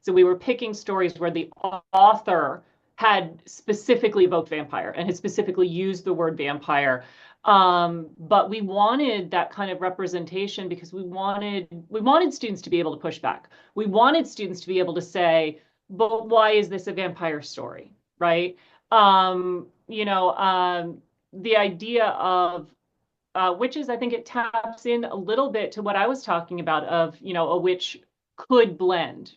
So we were picking stories where the author had specifically evoked vampire and had specifically used the word vampire. But we wanted that kind of representation because we wanted students to be able to push back. We wanted students to be able to say, but why is this a vampire story? Right? The idea of witches, I think it taps in a little bit to what I was talking about of, a witch could blend.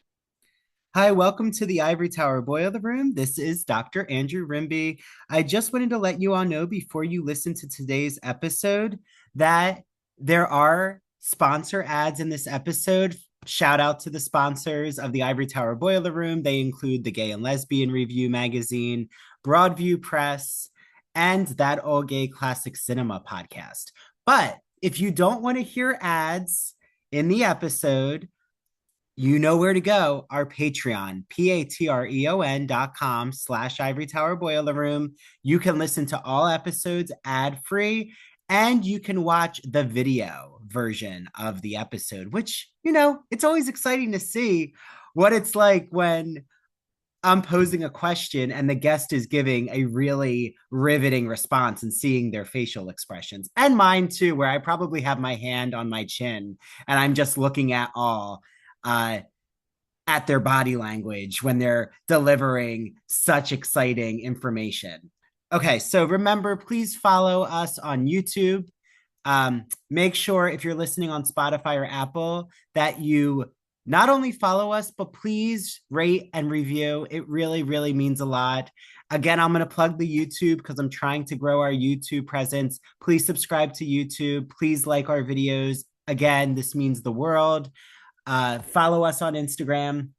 Hi, welcome to the Ivory Tower Boiler Room. This is Dr. Andrew Rimby. I just wanted to let you all know before you listen to today's episode that there are sponsor ads in this episode. Shout out to the sponsors of the Ivory Tower Boiler Room. They include the Gay and Lesbian Review magazine, Broadview Press, and That All Gay Classic Cinema podcast. But if you don't want to hear ads in the episode, you know where to go. Our Patreon, patreon.com/Ivory Tower Boiler Room. You can listen to all episodes ad free, and you can watch the video version of the episode, which, it's always exciting to see what it's like when I'm posing a question and the guest is giving a really riveting response and seeing their facial expressions, and mine too, where I probably have my hand on my chin and I'm just looking uh, at their body language when they're delivering such exciting information. Okay, so remember, please follow us on YouTube. Make sure if you're listening on Spotify or Apple that you not only follow us, but please rate and review. It really, really means a lot. Again, I'm going to plug the YouTube because I'm trying to grow our YouTube presence. Please subscribe to YouTube. Please like our videos. Again, this means the world. Follow us on Instagram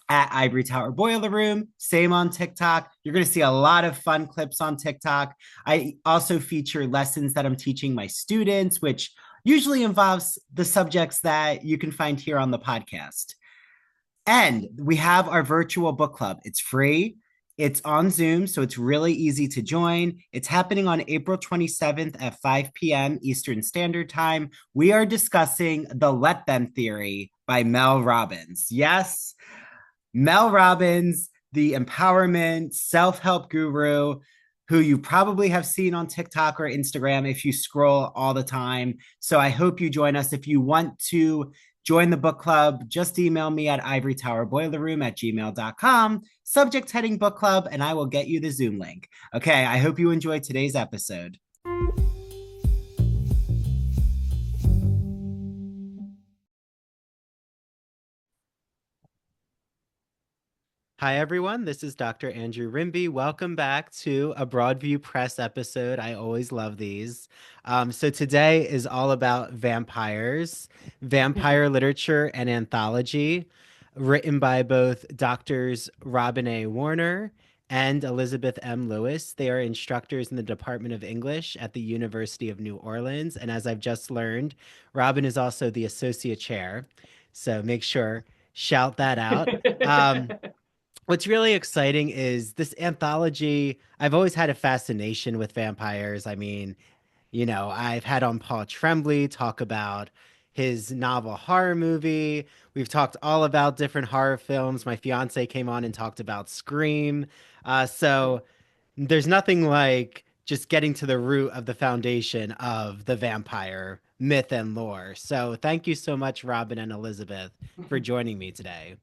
at Ivory Tower Boiler Room. Same on TikTok. You're going to see a lot of fun clips on TikTok. I also feature lessons that I'm teaching my students, which usually involves the subjects that you can find here on the podcast. And we have our virtual book club. It's free. It's on Zoom, so it's really easy to join. It's happening on April 27th at 5 p.m. Eastern Standard Time. We are discussing The Let Them Theory by Mel Robbins. Yes, Mel Robbins, the empowerment self-help guru who you probably have seen on TikTok or Instagram if you scroll all the time. So I hope you join us. If you want to join the book club, just email me at ivorytowerboilerroom@gmail.com, subject heading book club, and I will get you the Zoom link. Okay, I hope you enjoyed today's episode. Hi, everyone. This is Dr. Andrew Rimby. Welcome back to a Broadview Press episode. I always love these. So today is all about vampires, vampire literature, and anthology, written by both Doctors Robin A. Werner and Elizabeth M. Lewis. They are instructors in the Department of English at the University of New Orleans. And as I've just learned, Robin is also the associate chair. So make sure, shout that out. What's really exciting is this anthology. I've always had a fascination with vampires. I mean, I've had on Paul Tremblay talk about his novel horror movie. We've talked all about different horror films. My fiance came on and talked about Scream. So there's nothing like just getting to the root of the foundation of the vampire myth and lore. So thank you so much, Robin and Elizabeth, for joining me today.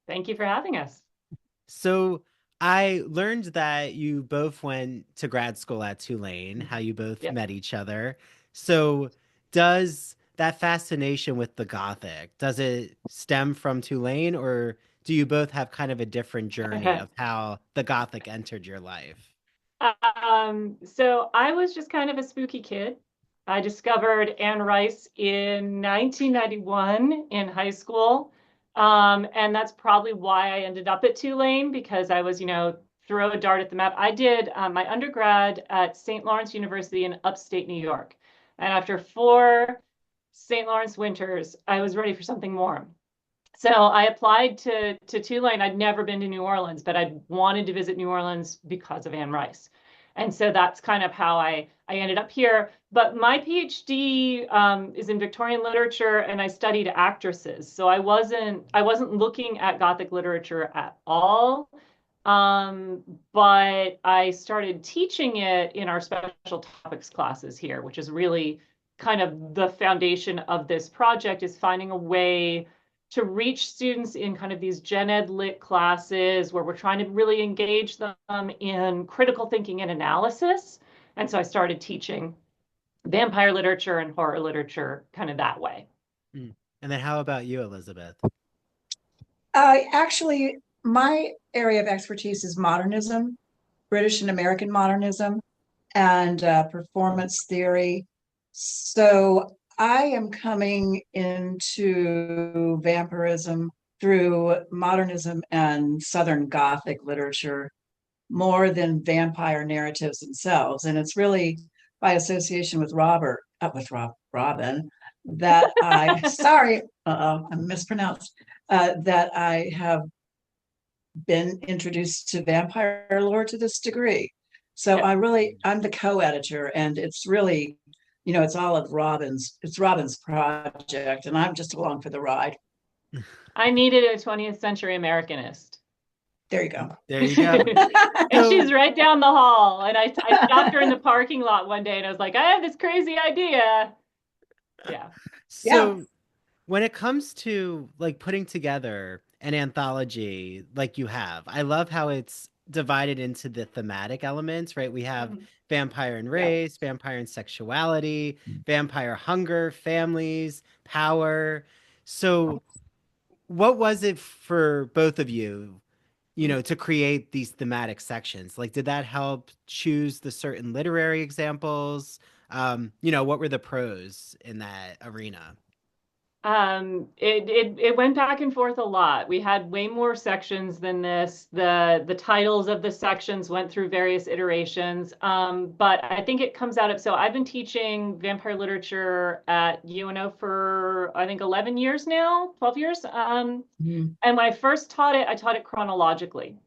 Thank you for having us. So I learned that you both went to grad school at Tulane, how you both Yep. met each other. So does that fascination with the Gothic, does it stem from Tulane, or do you both have kind of a different journey of how the Gothic entered your life? So I was just kind of a spooky kid. I discovered Anne Rice in 1991 in high school. And that's probably why I ended up at Tulane because I was, throw a dart at the map. I did my undergrad at St. Lawrence University in upstate New York. And after 4 St. Lawrence winters, I was ready for something warm. So I applied to Tulane. I'd never been to New Orleans, but I wanted to visit New Orleans because of Anne Rice. And so that's kind of how I ended up here. But my PhD is in Victorian literature, and I studied actresses. So I wasn't looking at Gothic literature at all. Um, but I started teaching it in our special topics classes here, which is really kind of the foundation of this project, is finding a way to reach students in kind of these gen ed lit classes where we're trying to really engage them in critical thinking and analysis. And so I started teaching vampire literature and horror literature kind of that way. Mm. And then how about you, Elizabeth? Actually, my area of expertise is modernism, British and American modernism, and performance theory. So I am coming into vampirism through modernism and Southern Gothic literature more than vampire narratives themselves. And it's really by association with Robin, that sorry, I mispronounced, that I have been introduced to vampire lore to this degree. So I'm the co-editor, and it's really, it's all of it's Robin's project, and I'm just along for the ride. I needed a 20th century Americanist. There you go. There you go. And she's right down the hall. And I stopped her in the parking lot one day and I was like, I have this crazy idea. Yeah. So when it comes to like putting together an anthology like you have, I love how it's divided into the thematic elements, right? We have vampire and race, vampire and sexuality, vampire hunger, families, power. So what was it for both of you, to create these thematic sections? Like, did that help choose the certain literary examples? What were the pros in that arena? It went back and forth a lot. We had way more sections than this. The titles of the sections went through various iterations. But I think it comes out of, so I've been teaching vampire literature at UNO for I think 11 years now, 12 years. And when I first taught it, I taught it chronologically.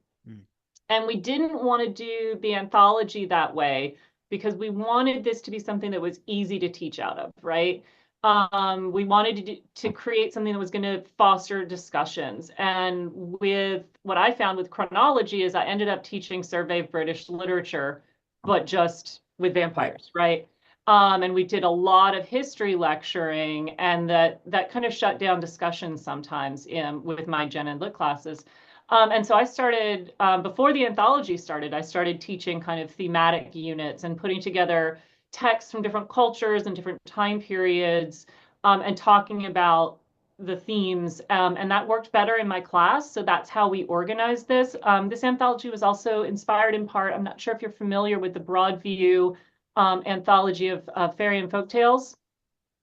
And we didn't want to do the anthology that way because we wanted this to be something that was easy to teach out of, right? We wanted to create something that was going to foster discussions. And with what I found with chronology is I ended up teaching Survey of British Literature, but just with vampires, right? And we did a lot of history lecturing, and that kind of shut down discussions sometimes with my Gen Ed Lit classes. And so I started, before the anthology started, I started teaching kind of thematic units and putting together texts from different cultures and different time periods, and talking about the themes. And that worked better in my class. So that's how we organized this. This anthology was also inspired in part, I'm not sure if you're familiar with the Broadview anthology of fairy and folk tales.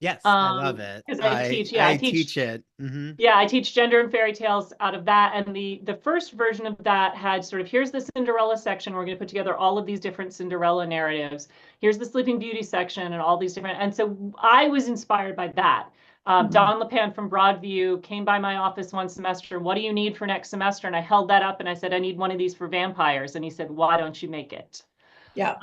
Yes, I love it. Because I teach it. Yeah, I teach gender and fairy tales out of that. And the first version of that had sort of, here's the Cinderella section. We're going to put together all of these different Cinderella narratives. Here's the Sleeping Beauty section and all these different. And so I was inspired by that. Don LePan from Broadview came by my office one semester. What do you need for next semester? And I held that up and I said, I need one of these for vampires. And he said, why don't you make it? Yeah.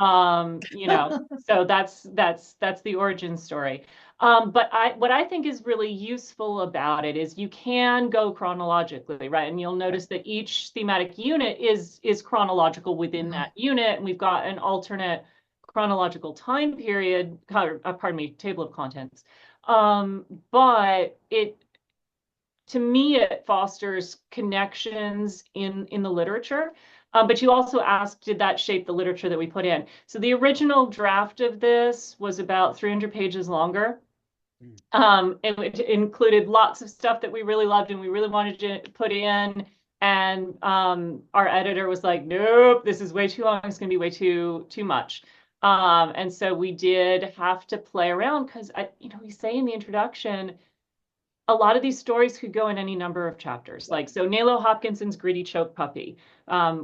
So that's the origin story. But what I think is really useful about it is you can go chronologically, right? And you'll notice that each thematic unit is chronological within that unit, and we've got an alternate chronological time period, pardon me, table of contents. But to me, it fosters connections in the literature. But you also asked, did that shape the literature that we put in? So the original draft of this was about 300 pages longer. It included lots of stuff that we really loved and we really wanted to put in. And our editor was like, nope, this is way too long. It's going to be way too much. And so we did have to play around because, we say in the introduction, a lot of these stories could go in any number of chapters. Like, so Nalo Hopkinson's Gritty Choke Puppy,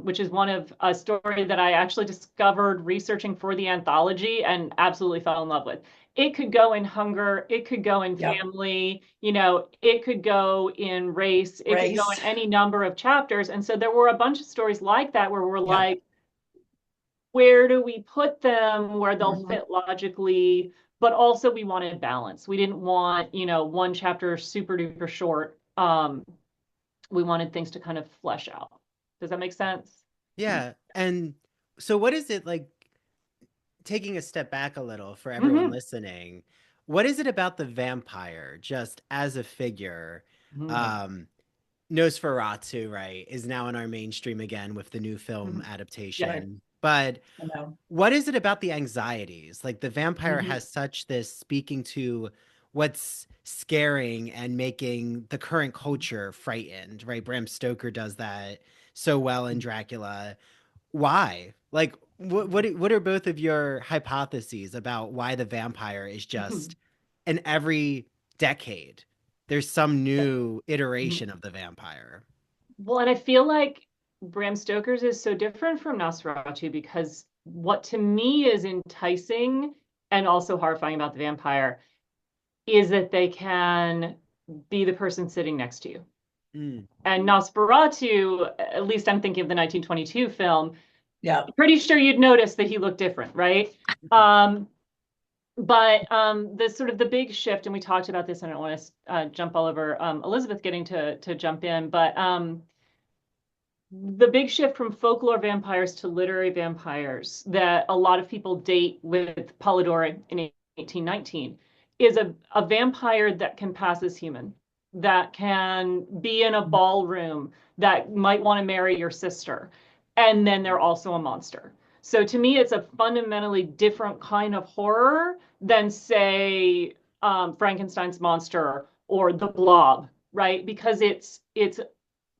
which is one of a story that I actually discovered researching for the anthology and absolutely fell in love with. It could go in hunger. It could go in family. It could go in race. It could go in any number of chapters. And so there were a bunch of stories like that where we're like, where do we put them where they'll Mhm. fit logically, but also we wanted balance. We didn't want, one chapter super duper short. We wanted things to kind of flesh out. Does that make sense? Yeah. And so what is it like, taking a step back a little for everyone Mm-hmm. listening? What is it about the vampire just as a figure? Mm-hmm. Um Nosferatu, right, is now in our mainstream again with the new film Mm-hmm. Yeah. Right. adaptation. But I know. what is it about the anxieties? Like the vampire Mm-hmm. has such this speaking to what's scaring and making the current culture frightened, right? Bram Stoker does that so well in Dracula. Why? Like what are both of your hypotheses about why the vampire is Mm-hmm. just in every decade there's some new Mm-hmm. iteration of the vampire? Well, and I feel like Bram Stoker's is so different from Nosferatu because what to me is enticing and also horrifying about the vampire is that they can be the person sitting next to you. Mm. And Nosferatu, at least I'm thinking of the 1922 film, Yeah. pretty sure you'd notice that he looked different, right? Um, but the sort of the big shift, and we talked about this, and I don't want to jump all over Elizabeth getting to jump in, but the big shift from folklore vampires to literary vampires that a lot of people date with Polidori in 1819 is a vampire that can pass as human, that can be in a ballroom, that might want to marry your sister. And then they're also a monster. So to me, it's a fundamentally different kind of horror than, say, Frankenstein's monster or the Blob, right? Because it's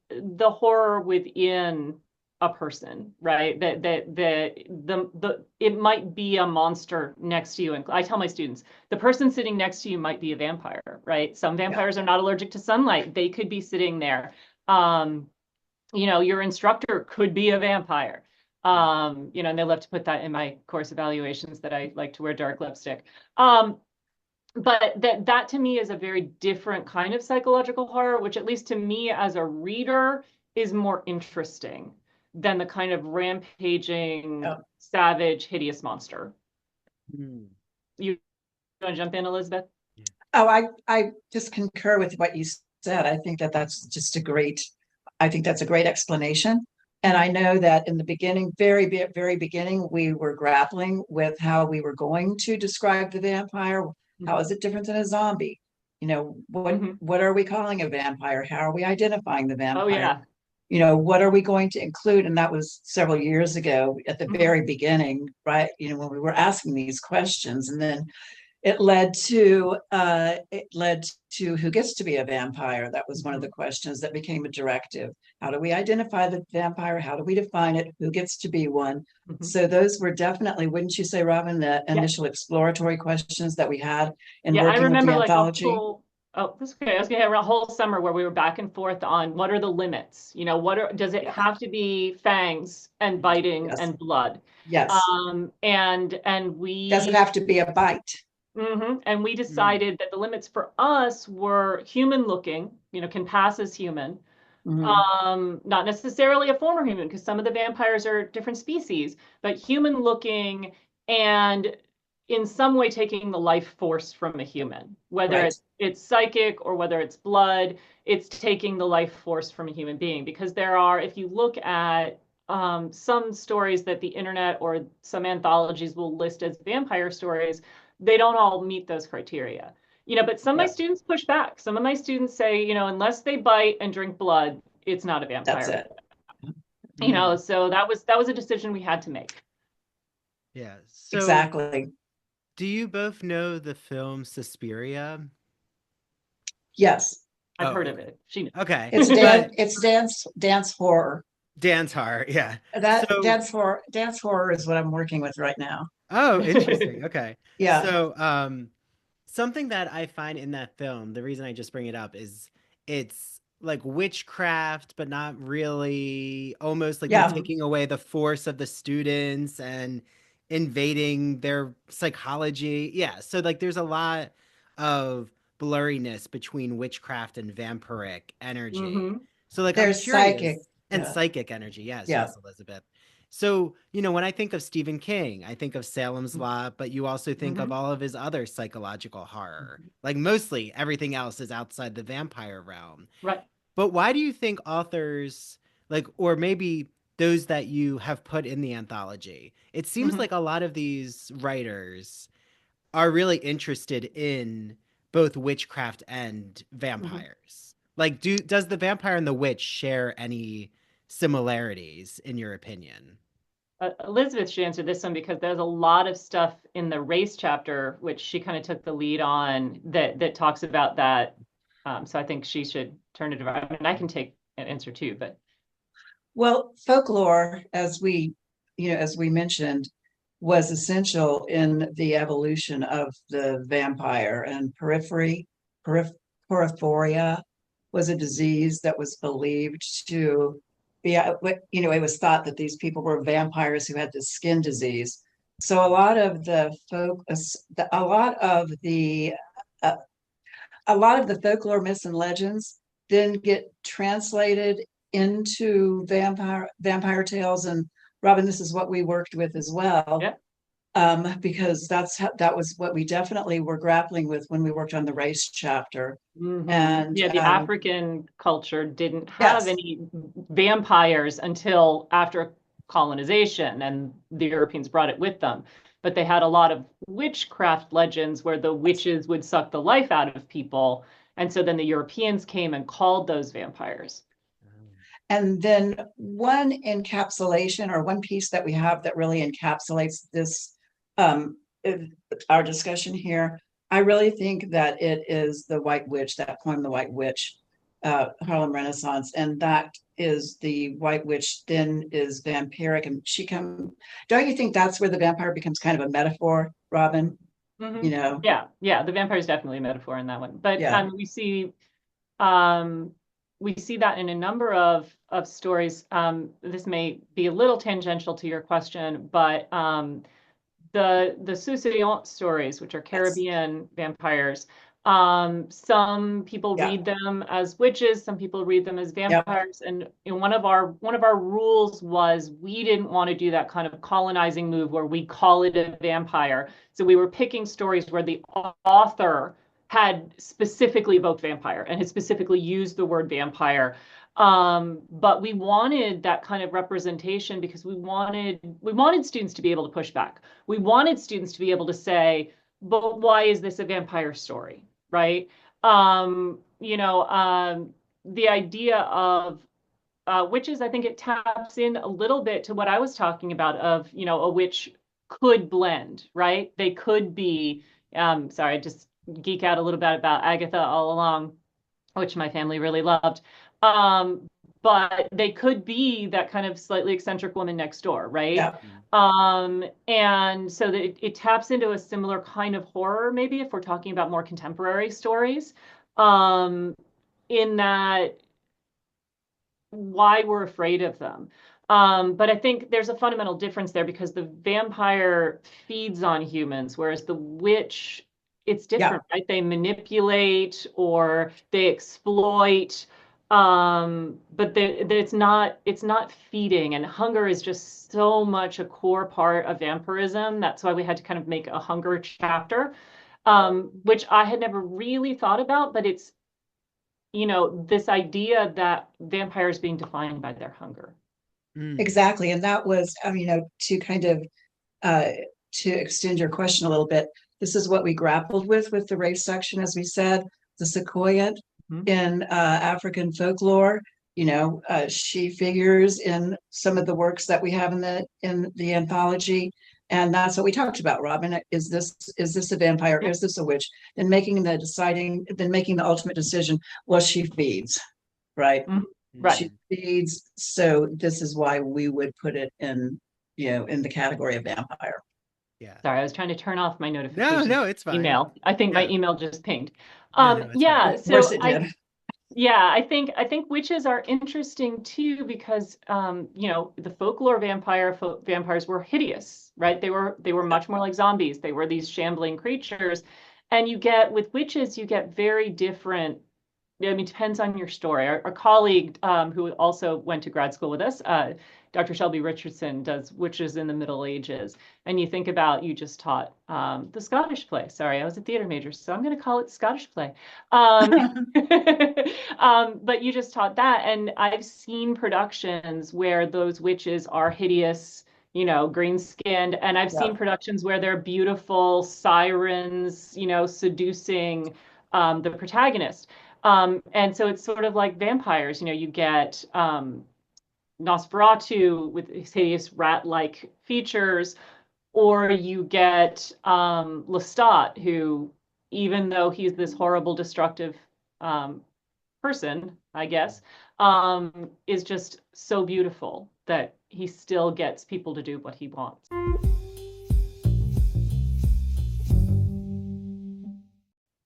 the horror within a person, right? The it might be a monster next to you. And I tell my students, the person sitting next to you might be a vampire, right? Some Yeah. vampires are not allergic to sunlight. They could be sitting there. Um, your instructor could be a vampire. And they love to put that in my course evaluations that I like to wear dark lipstick. But that to me is a very different kind of psychological horror, which at least to me as a reader is more interesting than the kind of rampaging, Yeah. savage, hideous monster. Mm. You want to jump in, Elizabeth? Yeah. Oh, I just concur with what you said. I think that that's just a great, I think that's a great explanation. And I know that in the beginning, very beginning, we were grappling with how we were going to describe the vampire. How is it different than a zombie? Mm-hmm. What are we calling a vampire? How are we identifying the Oh vampire? yeah. What are we going to include? And that was several years ago at the Mm-hmm. very beginning, right? When we were asking these questions, and then it led to who gets to be a vampire. That was one of Mm-hmm. the questions that became a directive. How do we identify the vampire? How do we define it? Who gets to be one? Mm-hmm. So those were definitely, wouldn't you say, Robin, the Yeah. initial exploratory questions that we had in Yeah, I working with the remember like a anthology? whole, oh, that's okay. I was gonna have a whole summer where we were back and forth on what are the limits? Does it Yeah. have to be fangs and biting Yes. and blood? Yes. And Does it we have to be a bite? and we Mm. decided that the limits for us were human looking, can pass as human. Mhm. Not necessarily a former human, because some of the vampires are different species, but human looking and in some way taking the life force from a human, whether Right. it's psychic or whether it's blood, it's taking the life force from a human being. Because there are, if you look at some stories that the internet or some anthologies will list as vampire stories, they don't all meet those criteria. But some of my Yep. students push back. Some of my students say, unless they bite and drink blood, it's not a That's vampire. it. Mm. So that was a decision we had to make. Yeah. So Exactly. do you both know the film Suspiria? Yes. I've Oh, heard of okay. it. She Okay. It's knows. dan But it's dance horror. dance hard, yeah. That So, dance horror is what I'm working with right now. oh, interesting. Okay. Yeah. So, something that I find in that film, the reason I just bring it up is it's like witchcraft, but not really, almost like they're Yeah. Mhm. taking away the force of the students and invading their psychology. Yeah. So, like, there's a lot of blurriness between witchcraft and vampiric energy. Mhm. So, like, I'm There's psychic. curious, and Yeah. psychic energy. Yes, Yeah. yes, Elizabeth. So, when I think of Stephen King, I think of Salem's Lot, but you also think of Mhm. all of his other psychological horror. Like mostly everything else is outside the vampire realm. Right. But why do you think authors, like, or maybe those that you have put in the anthology, it seems Mhm. like a lot of these writers are really interested in both witchcraft and Mhm. vampires. Like, does the vampire and the witch share any similarities in your opinion? Elizabeth should answer this one because there's a lot of stuff in the race chapter, which she kind of took the lead on, that talks about that. So I think she should turn it around. I mean, I can take an answer too, but Well, folklore, as we mentioned, was essential in the evolution of the vampire, and periph- porphyria was a disease that was believed to be, it was thought that these people were vampires who had this skin disease. So uh, a lot of the folklore myths and legends then get translated into vampire tales. And Robin, this is what we worked with as well, yeah. because that was what we definitely were grappling with when we worked on the race chapter. And Yeah, the African culture didn't have yes, any vampires until after colonization, and the Europeans brought it with them. But they had a lot of witchcraft legends where the witches would suck the life out of people. And so then the Europeans came and called those vampires. and then one encapsulation or one piece that we have that really encapsulates this, um, our discussion here. I really think that it is the White Witch, that poem, The White Witch, Harlem Renaissance, and that is the White Witch then is vampiric, and don't you think that's where the vampire becomes kind of a metaphor, Robin? You know, Yeah, yeah, the vampire is definitely a metaphor in that one. But yeah, um, we see that in a number of stories. This may be a little tangential to your question, but the Sussurrant stories, which are yes, Caribbean vampires. Some people yeah, read them as witches, some people read them as yep, vampires, and one of our rules was we didn't want to do that kind of colonizing move where we call it a vampire. So we were picking stories where the author had specifically evoked vampire and had specifically used the word vampire. But we wanted that kind of representation because we wanted students to be able to push back. We wanted students to be able to say, but why is this a vampire story? Right? The idea of witches, I think it taps in a little bit to what I was talking about of, a witch could blend, right? They could be, sorry, I just geek out a little bit about Agatha all along, which my family really loved. Um, but they could be that kind of slightly eccentric woman next door, right? yep. And so that it taps into a similar kind of horror, maybe if we're talking about more contemporary stories, um, in that why we're afraid of them. But I think there's a fundamental difference there because the vampire feeds on humans, whereas the witch, it's Yeah. different, right? They manipulate or they exploit, but it's not feeding. And hunger is just so much a core part of vampirism. That's why we had to kind of make a hunger chapter, which I had never really thought about, but it's this idea that vampires being defined by their hunger. Mm. Exactly. And that was, to kind of uh, to extend your question a little bit, this is what we grappled with the race section, as we said, the sequoia Mhm. in African folklore. She figures in some of the works that we have in the anthology, and that's what we talked about. Robin, is this a vampire? Yeah. Is this a witch? Then making the ultimate decision. Well, she feeds, right? Mhm. Right. She Mm. feeds. So this is why we would put it in the category of vampire. Yeah. Sorry, I was trying to turn off my No, notifications no, it's fine. email. I think my Yeah. email just pinged. No, no, it's fine. Yeah, Of course so it I did. yeah, I think witches are interesting too because the folklore vampires were hideous, right? They were much more like zombies. They were these shambling creatures. And with witches, you get very different I mean, depends on your story. Our colleague, who also went to grad school with us, Dr. Shelby Richardson, does Witches in the Middle Ages. And you think about, you just taught the Scottish play. Sorry, I was a theater major, so I'm going to call it Scottish play. But you just taught that. And I've seen productions where those witches are hideous, green skinned. And I've Yeah. seen productions where they're beautiful sirens, seducing the protagonist. And so it's sort of like vampires. You get Nosferatu with his hideous rat-like features, or you get Lestat, who, even though he's this horrible, destructive person, I guess, is just so beautiful that he still gets people to do what he wants.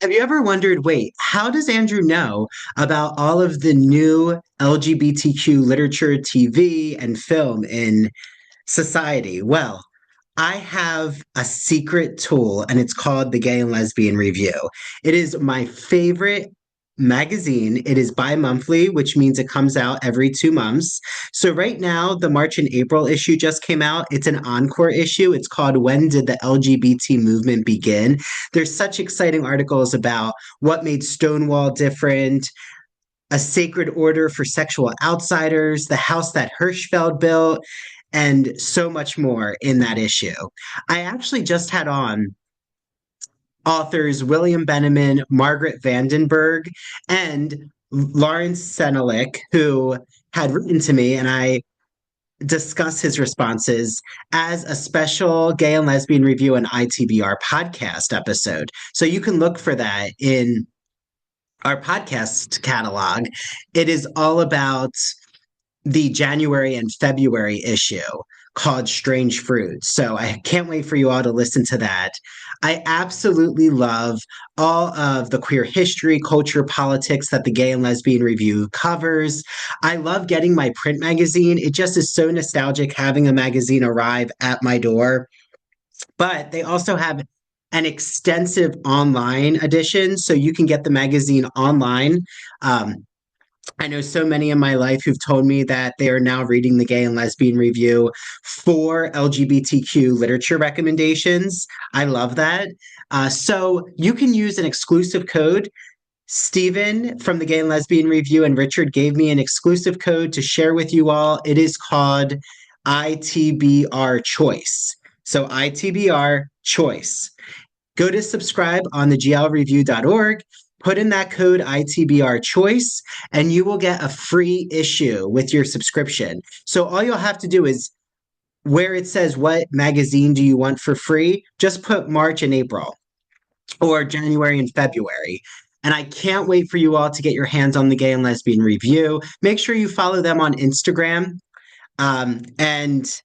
Have you ever wondered, wait, how does Andrew know about all of the new LGBTQ literature, TV, and film in society? Well, I have a secret tool and it's called the Gay and Lesbian Review. It is my favorite magazine. It is bi-monthly, which means it comes out every 2 months. So right now, the March and April issue just came out. It's an encore issue. It's called When Did the LGBT Movement Begin? There's such exciting articles about what made Stonewall different, a sacred order for sexual outsiders, the house that Hirschfeld built, and so much more in that issue. I actually just had on authors William Benjamin, Margaret Vandenberg, and Lawrence Senelik, who had written to me, and I discuss his responses as a special gay and lesbian review and ITBR podcast episode. So you can look for that in our podcast catalog. It is all about the January and February issue called Strange Fruit. So I can't wait for you all to listen to that. I absolutely love all of the queer history, culture, politics that the Gay and Lesbian Review covers. I love getting my print magazine. It just is so nostalgic having a magazine arrive at my door. But they also have an extensive online edition, so you can get the magazine online. Um, I know so many in my life who've told me that they are now reading the Gay and Lesbian Review for LGBTQ literature recommendations. I love that. So you can use an exclusive code. Stephen from the Gay and Lesbian Review and Richard gave me an exclusive code to share with you all. It is called ITBR Choice. So ITBR Choice. Go to subscribe on the glreview.org, put in that code ITBR Choice, and you will get a free issue with your subscription. So all you'll have to do is where it says what magazine do you want for free, just put March and April or January and February. And I can't wait for you all to get your hands on the Gay and Lesbian Review. Make sure you follow them on Instagram. And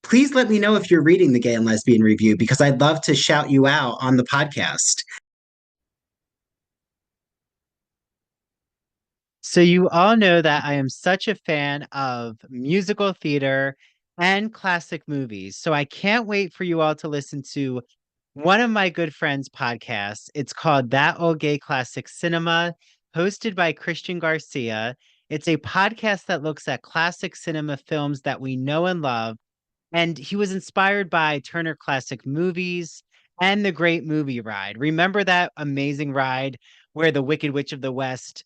please let me know if you're reading the Gay and Lesbian Review because I'd love to shout you out on the podcast. So, you all know that I am such a fan of musical theater and classic movies. So, I can't wait for you all to listen to one of my good friends' podcasts. It's called That Old Gay Classic Cinema, hosted by Christian Garcia. It's a podcast that looks at classic cinema films that we know and love. And he was inspired by Turner Classic Movies and The Great Movie Ride. Remember that amazing ride where the Wicked Witch of the West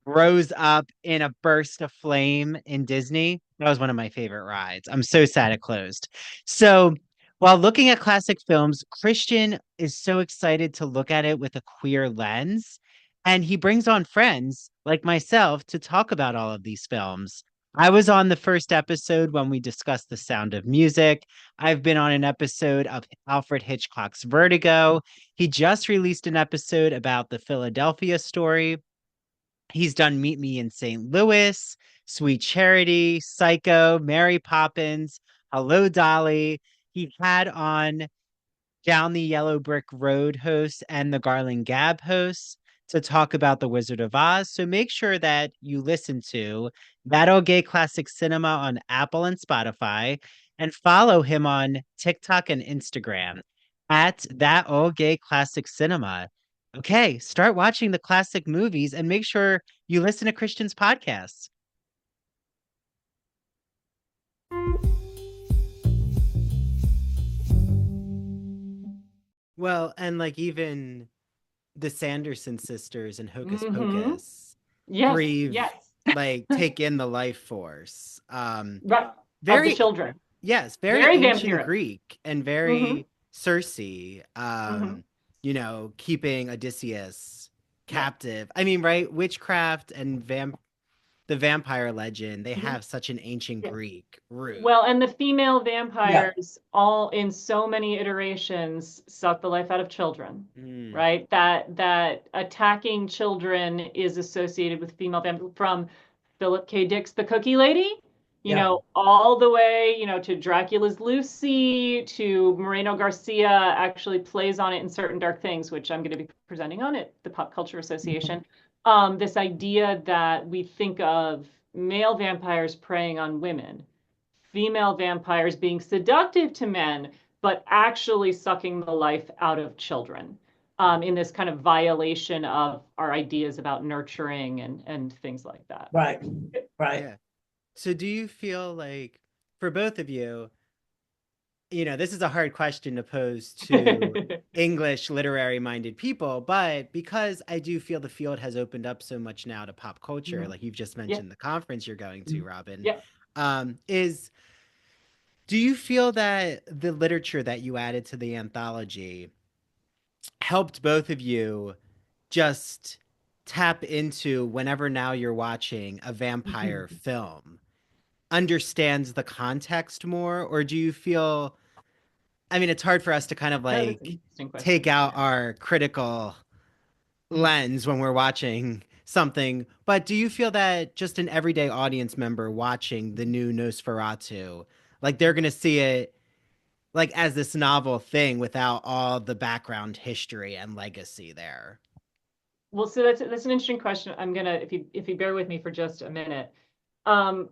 rose up in a burst of flame in Disney? That was one of my favorite rides. I'm so sad it closed. So, while looking at classic films, Christian is so excited to look at it with a queer lens. And he brings on friends like myself to talk about all of these films. I was on the first episode when we discussed The Sound of Music. I've been on an episode of Alfred Hitchcock's Vertigo. He just released an episode about the Philadelphia story. He's done Meet Me in St. Louis, Sweet Charity, Psycho, Mary Poppins, Hello Dolly. He had on Down the Yellow Brick Road hosts and the Garland Gab hosts to talk about The Wizard of Oz. So make sure that you listen to That Old Gay Classic Cinema on Apple and Spotify and follow him on TikTok and Instagram at That Old Gay Classic Cinema. Okay, start watching the classic movies and make sure you listen to Christian's podcasts. Well, and like even the Sanderson sisters and Hocus Hmm. Pocus Yes, breathe, yes. like take in the life force. Right. Of the Very, children. yes, very Very ancient vampiric. Greek and Hmm. very Circe, Hmm. keeping Odysseus Yeah. captive. I mean, right? Witchcraft and the vampire legend, they Hmm. have such an ancient Yeah. Greek root. Well, and the female Yeah, vampires, all in so many iterations, suck the life out of children, Mm, right? That attacking children is associated with female vampires from Philip K. Dick's The Cookie Lady, yeah. all the way, to Dracula's Lucy, to Moreno Garcia actually plays on it in Certain Dark Things, which I'm going to be presenting on at the Pop Culture Association. This idea that we think of male vampires preying on women, female vampires being seductive to men, but actually sucking the life out of children, in this kind of violation of our ideas about nurturing and things like that. Right, right. yeah. So do you feel like for both of you, this is a hard question to pose to English literary minded people, but because I do feel the field has opened up so much now to pop culture, Mhm. like you've just Yeah, mentioned the conference you're going to, Robin, yeah. is do you feel that the literature that you added to the anthology helped both of you just tap into whenever now you're watching a vampire film, understands the context more, or do you feel, I mean, it's hard for us to kind of No, that's an like interesting take question. out Yeah. our critical Mhm. lens when we're watching something, but do you feel that just an everyday audience member watching the new Nosferatu, like they're going to see it like as this novel thing without all the background history and legacy there? Well, so that's an interesting question. I'm gonna, if you bear with me for just a minute. Um,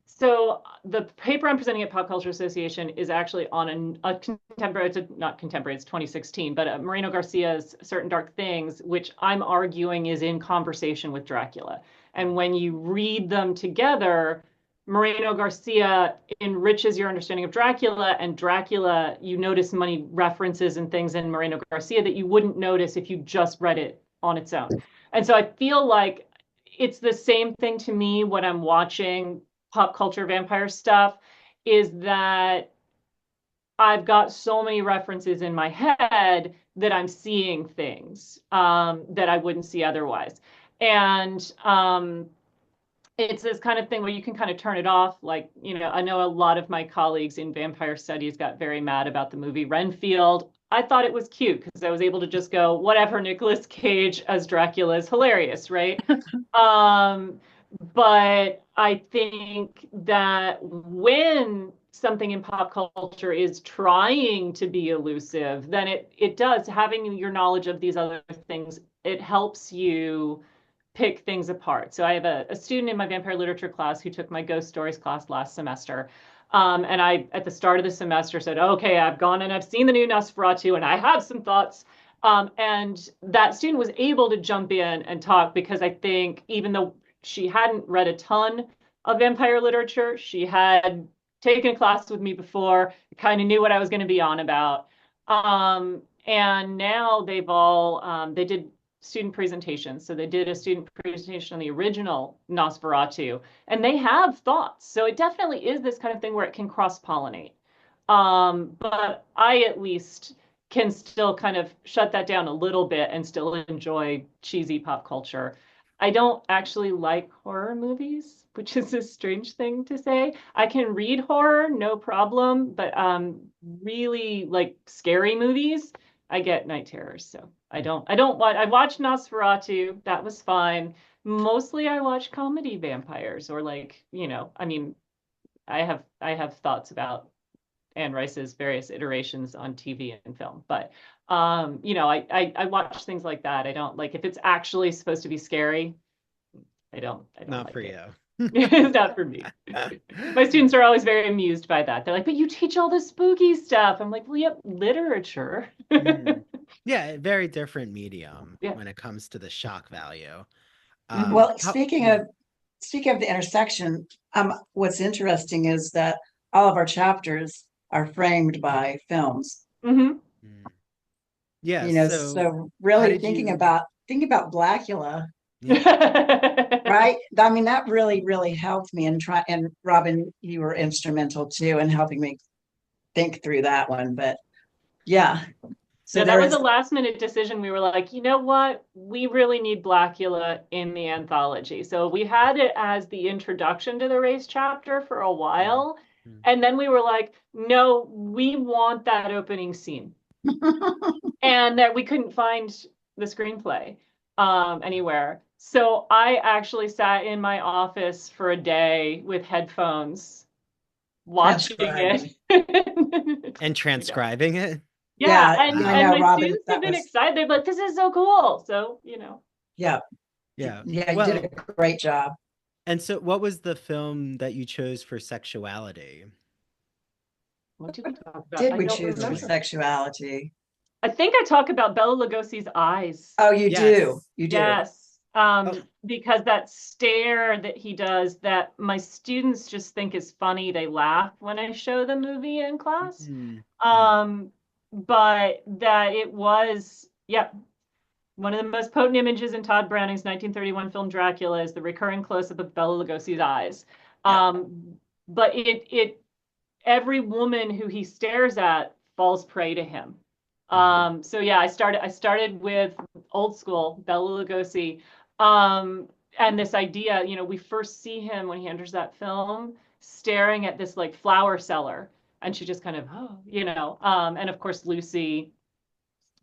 So the paper I'm presenting at Pop Culture Association is actually on a contemporary, it's not contemporary, it's 2016, but Moreno Garcia's Certain Dark Things, which I'm arguing is in conversation with Dracula. And when you read them together, Moreno Garcia enriches your understanding of Dracula, and Dracula, you notice many references and things in Moreno Garcia that you wouldn't notice if you just read it on its own. And so I feel like it's the same thing to me when I'm watching pop culture vampire stuff, is that I've got so many references in my head that I'm seeing things, that I wouldn't see otherwise. And it's this kind of thing where you can kind of turn it off. Like, I know a lot of my colleagues in vampire studies got very mad about the movie Renfield. I thought it was cute because I was able to just go, whatever, Nicolas Cage as Dracula is hilarious, right? Um, but I think that when something in pop culture is trying to be elusive, then it does, having your knowledge of these other things, it helps you pick things apart. So I have a student in my vampire literature class who took my ghost stories class last semester. And I, at the start of the semester, said, okay, I've gone and I've seen the new Nosferatu and I have some thoughts. And that student was able to jump in and talk because I think even though she hadn't read a ton of vampire literature, she had taken a class with me before, kind of knew what I was going to be on about. And now they did student presentations. So they did a student presentation on the original Nosferatu, and they have thoughts. So it definitely is this kind of thing where it can cross pollinate. But I at least can still kind of shut that down a little bit and still enjoy cheesy pop culture. I don't actually like horror movies, which is a strange thing to say. I can read horror, no problem, but really like scary movies, I get night terrors. So I don't watch, I watched Nosferatu, that was fine. Mostly I watch comedy vampires or like, I mean, I have thoughts about Anne Rice's various iterations on TV and film. But I watch things like that. I don't like if it's actually supposed to be scary. I don't Not for like it. you. It's not for me. My students are always very amused by that. They're like, but you teach all the spooky stuff. I'm like, well, yep, literature. Mhm. Yeah, very different medium Yeah. when it comes to the shock value. Hmm. Well, Yeah. speaking of the intersection, what's interesting is that all of our chapters are framed by films. Hmm. Mm. Yeah, You know, so so how really did you thinking about Blackula, yeah. right? I mean, that really helped me, and try, and Robin, you were instrumental too in helping me think through that one. But yeah, so Yeah, that there was a is, last minute decision. We were like, you know what? We really need Blackula in the anthology. So we had it as the introduction to the race chapter for a Mm, while. mm, And then we were like, no, we want that opening scene. And that we couldn't find the screenplay anywhere. So I actually sat in my office for a day with headphones watching transcribing. it. and transcribing it? Yeah, Yeah, I and know, my Robin. students have That been was excited. They're like, "This is so cool!" So, yeah, Yeah. yeah. You did Well, a great job. and so what was the film that you chose for sexuality? what did we talk about? Did I we don't choose for remember. sexuality? I think I talk about Bela Lugosi's eyes. Oh, you do. Yes. You do. Yes, Oh. because that stare that he does, that my students just think is funny. They laugh when I show the movie in class. Mm, mm, Um, but that it was, yeah, one of the most potent images in Todd Browning's 1931 film Dracula is the recurring close-up of Bela Lugosi's eyes. Yeah. But every woman who he stares at falls prey to him. mm, So yeah, I started with old school Bela Lugosi, and this idea. We first see him when he enters that film, staring at this like flower cellar, and she just kind of, oh, and of course Lucy,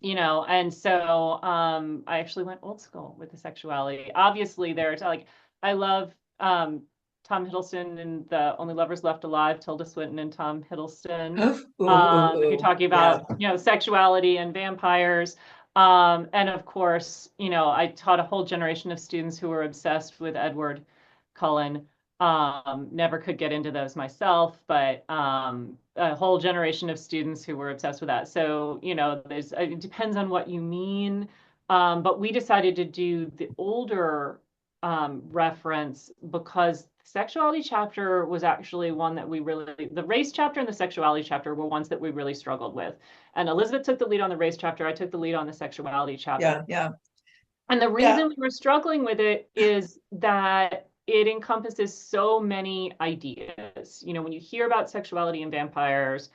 and so I actually went old school with the sexuality. Obviously, there's like I love Tom Hiddleston and the Only Lovers Left Alive, Tilda Swinton and Tom Hiddleston. Ooh, ooh, If you're ooh. talking Yeah. about sexuality and vampires, and of course, I taught a whole generation of students who were obsessed with Edward Cullen. Never could get into those myself, but a whole generation of students who were obsessed with that. So, it depends on what you mean. But we decided to do the older reference because the sexuality chapter was actually one that the race chapter and the sexuality chapter were ones that we really struggled with. And Elizabeth took the lead on the race chapter. I took the lead on the sexuality Yeah. chapter. Yeah. And the Yeah. reason we were struggling with it is that it encompasses so many ideas. When you hear about sexuality and vampires,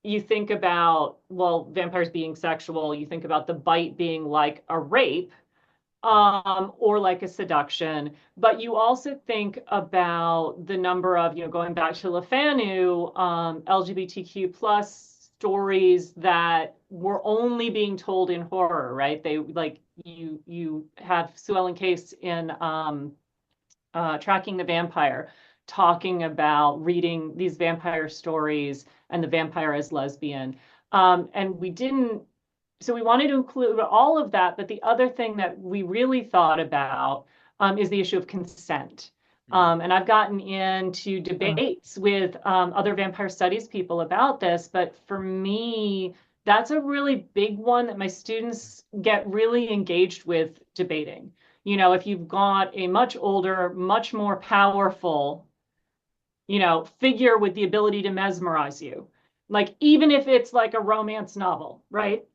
you think about, well, vampires being sexual, you think about the bite being like a rape, or like a seduction, but you also think about the number of, going back to LeFanu, LGBTQ plus stories that were only being told in horror, right? They like you have Sue Ellen Case in Tracking the Vampire, talking about reading these vampire stories and the vampire as lesbian. And we didn't, so we wanted to include all of that. But the other thing that we really thought about is the issue of consent. mm, And I've gotten into Oh, debates with other vampire studies people about this. But for me, that's a really big one that my students get really engaged with debating. If you've got a much older, much more powerful, figure with the ability to mesmerize you, like even if it's like a romance novel, right?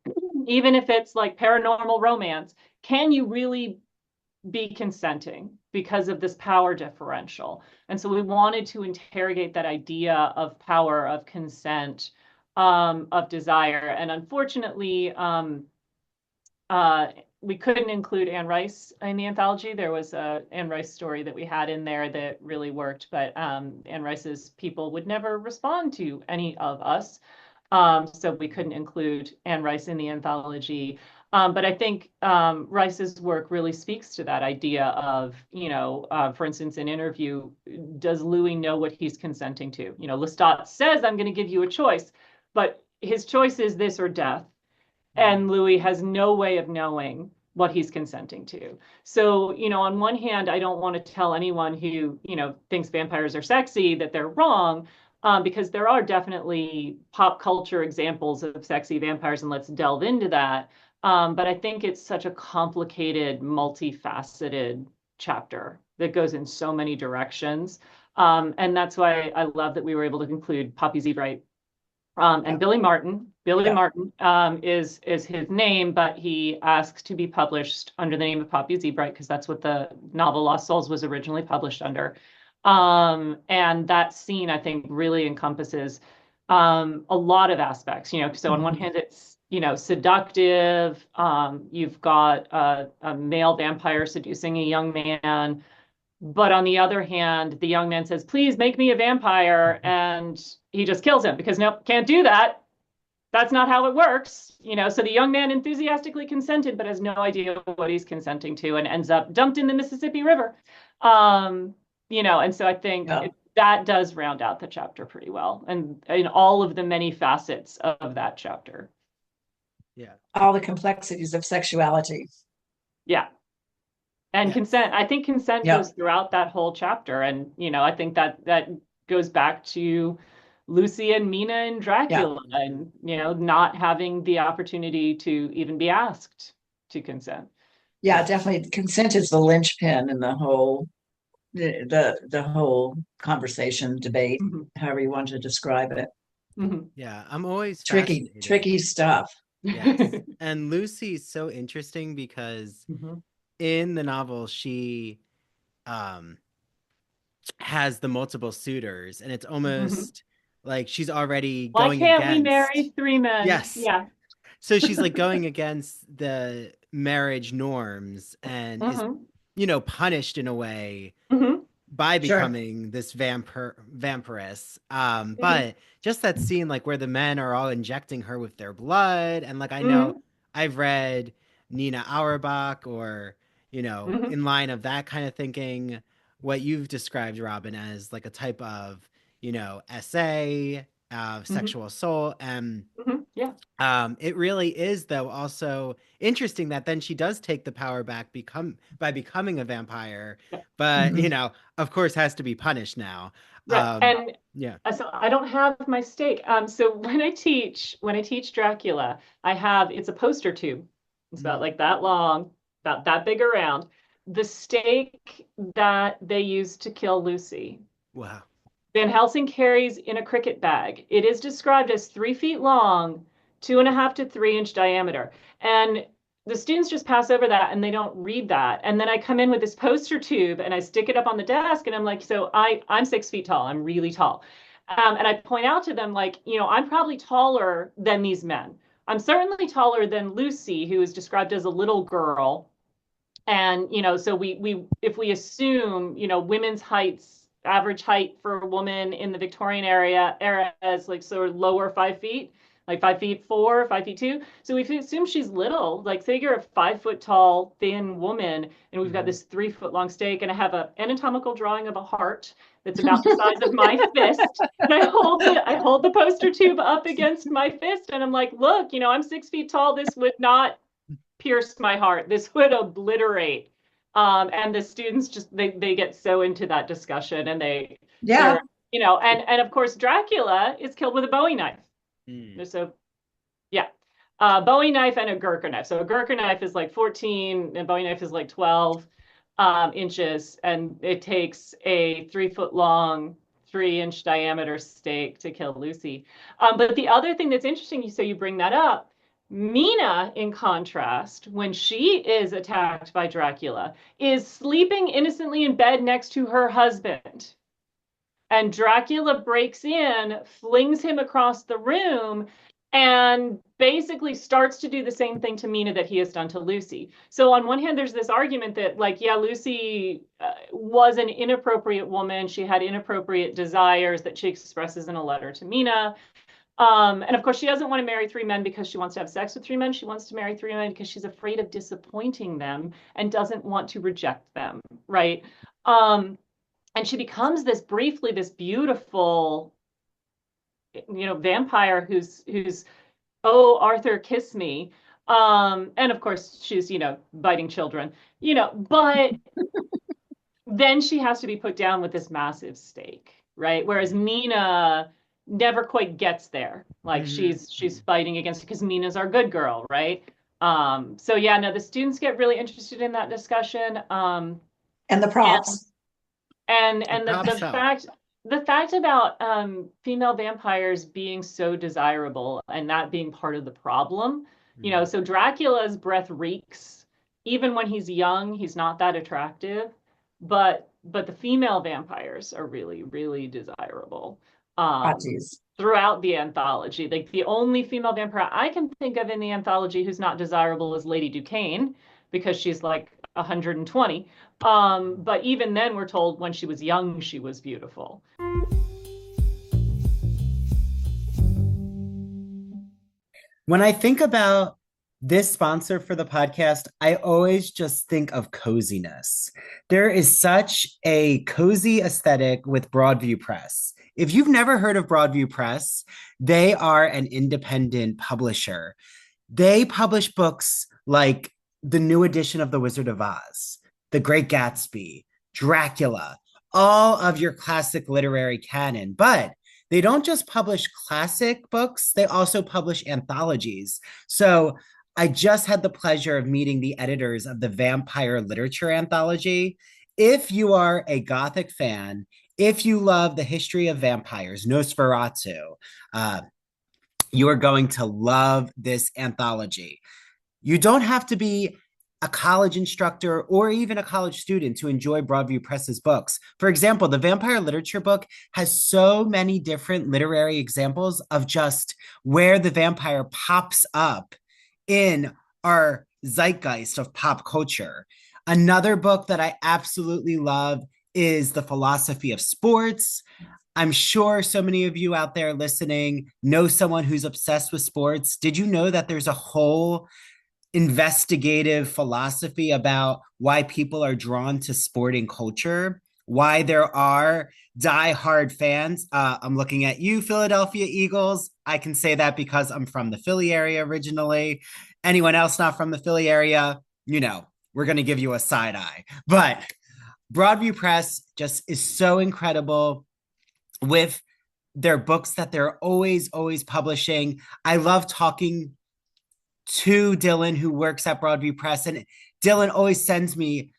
Even if it's like paranormal romance, can you really be consenting because of this power differential? And so we wanted to interrogate that idea of power, of consent, of desire. And unfortunately, uh, we couldn't include Anne Rice in the anthology. There was a Anne Rice story that we had in there that really worked, but Anne Rice's people would never respond to any of us. So we couldn't include Anne Rice in the anthology. But I think Rice's work really speaks to that idea of, for instance, an interview, does Louis know what he's consenting to? Lestat says, I'm going to give you a choice, but his choice is this or death. mm, And Louis has no way of knowing what he's consenting to. So, on one hand, I don't want to tell anyone who, thinks vampires are sexy that they're wrong, because there are definitely pop culture examples of sexy vampires, and let's delve into that. But I think it's such a complicated, multifaceted chapter that goes in so many directions. And that's why I love that we were able to include Poppy Zebright. And Yeah. Billy Martin. Billy Yeah. Martin is his name, but he asked to be published under the name of Poppy Zebright because that's what the novel Lost Souls was originally published under. And that scene, I think, really encompasses a lot of aspects. So on one hand, it's seductive. You've got a male vampire seducing a young man. But on the other hand, the young man says, please make me a vampire. And he just kills him because, nope, can't do that. That's not how it works. So the young man enthusiastically consented, but has no idea what he's consenting to and ends up dumped in the Mississippi River. And so I think Yeah. that does round out the chapter pretty well, and in all of the many facets of that chapter. Yeah. All the complexities of sexuality. Yeah. And consent, I think consent Yeah. goes throughout that whole chapter. And, I think that goes back to Lucy and Mina and Dracula and, not having the opportunity to even be asked to consent. Yeah, definitely. Consent is the linchpin in the whole conversation, debate, however you want to describe it. Yeah, I'm always tricky stuff. Yes. And Lucy's so interesting because in the novel she has the multiple suitors, and it's almost like she's already Why going can't against. we marry 3 men? Yes. Yeah. So she's like going against the marriage norms and is, punished in a way by becoming this vampiress. But just that scene, like where the men are all injecting her with their blood, and like I know I've read Nina Auerbach or in line of that kind of thinking, what you've described, Robin, as like a type of essay, sexual assault, and it really is, though, also interesting that then she does take the power back by becoming a vampire, but of course has to be punished now. Right. So I don't have my stake. So when I teach Dracula, it's a poster tube. It's about like that long, about that big around. The stake that they used to kill Lucy. Wow. Van Helsing carries in a cricket bag. It is described as 3 feet long, 2.5 to 3 inch diameter. And the students just pass over that and they don't read that. And then I come in with this poster tube and I stick it up on the desk and I'm like, so I'm 6 feet tall. I'm really tall. And I point out to them, like, I'm probably taller than these men. I'm certainly taller than Lucy, who is described as a little girl. And, so if we assume, women's heights, average height for a woman in the Victorian era is like sort of lower 5 feet, like 5'4", 5'2". So we assume she's little, like say you're a 5 foot tall, thin woman, and we've got this 3 foot long stake, and I have an anatomical drawing of a heart that's about the size of my fist. And I hold the poster tube up against my fist, and I'm like, look, I'm 6 feet tall. This would not pierce my heart. This would obliterate. And the students just they get so into that discussion, and and of course Dracula is killed with a Bowie knife. So Bowie knife and a Gurkha knife. So a Gurkha knife is like 14 and Bowie knife is like 12 inches, and it takes a 3 foot long, 3 inch diameter stake to kill Lucy. But the other thing that's interesting, so you bring that up, Mina, in contrast, when she is attacked by Dracula, is sleeping innocently in bed next to her husband. And Dracula breaks in, flings him across the room, and basically starts to do the same thing to Mina that he has done to Lucy. So on one hand, there's this argument that, like, Lucy was an inappropriate woman. She had inappropriate desires that she expresses in a letter to Mina. And of course, she doesn't want to marry 3 men because she wants to have sex with 3 men. She wants to marry 3 men because she's afraid of disappointing them and doesn't want to reject them, right? And she becomes this beautiful, vampire who's, oh, Arthur, kiss me. And of course, she's, biting children, but then she has to be put down with this massive stake, right? Whereas Mina never quite gets there. Like Mhm. she's fighting against because Mina's our good girl, right? So yeah, no, the students get really interested in that discussion. And the And props. The and props help. the fact about female vampires being so desirable and that being part of the problem, Mhm. so Dracula's breath reeks. Even when he's young, he's not that attractive, but the female vampires are really, really desirable. Um, Proxies. throughout the anthology. Like the only female vampire I can think of in the anthology who's not desirable is Lady Duquesne because she's like 120. But even then, we're told when she was young, she was beautiful. When I think about this sponsor for the podcast, I always just think of coziness. There is such a cozy aesthetic with Broadview Press. If you've never heard of Broadview Press, they are an independent publisher. They publish books like the new edition of The Wizard of Oz, The Great Gatsby, Dracula, all of your classic literary canon. But they don't just publish classic books, they also publish anthologies. So I just had the pleasure of meeting the editors of the Vampire Literature Anthology. If you are a Gothic fan, if you love the history of vampires, Nosferatu, uh, you are going to love this anthology. You don't have to be a college instructor or even a college student to enjoy Broadview Press's books. For example, the Vampire Literature book has so many different literary examples of just where the vampire pops up in our zeitgeist of pop culture. Another book that I absolutely love is The Philosophy of Sports. I'm sure so many of you out there listening know someone who's obsessed with sports. Did you know that there's a whole investigative philosophy about why people are drawn to sporting culture, why there are die-hard fans? I'm looking at you, Philadelphia Eagles. I can say that because I'm from the Philly area originally. Anyone else not from the Philly area, we're going to give you a side eye. But Broadview Press just is so incredible with their books that they're always publishing. I love talking to Dylan, who works at Broadview Press, and Dylan always sends me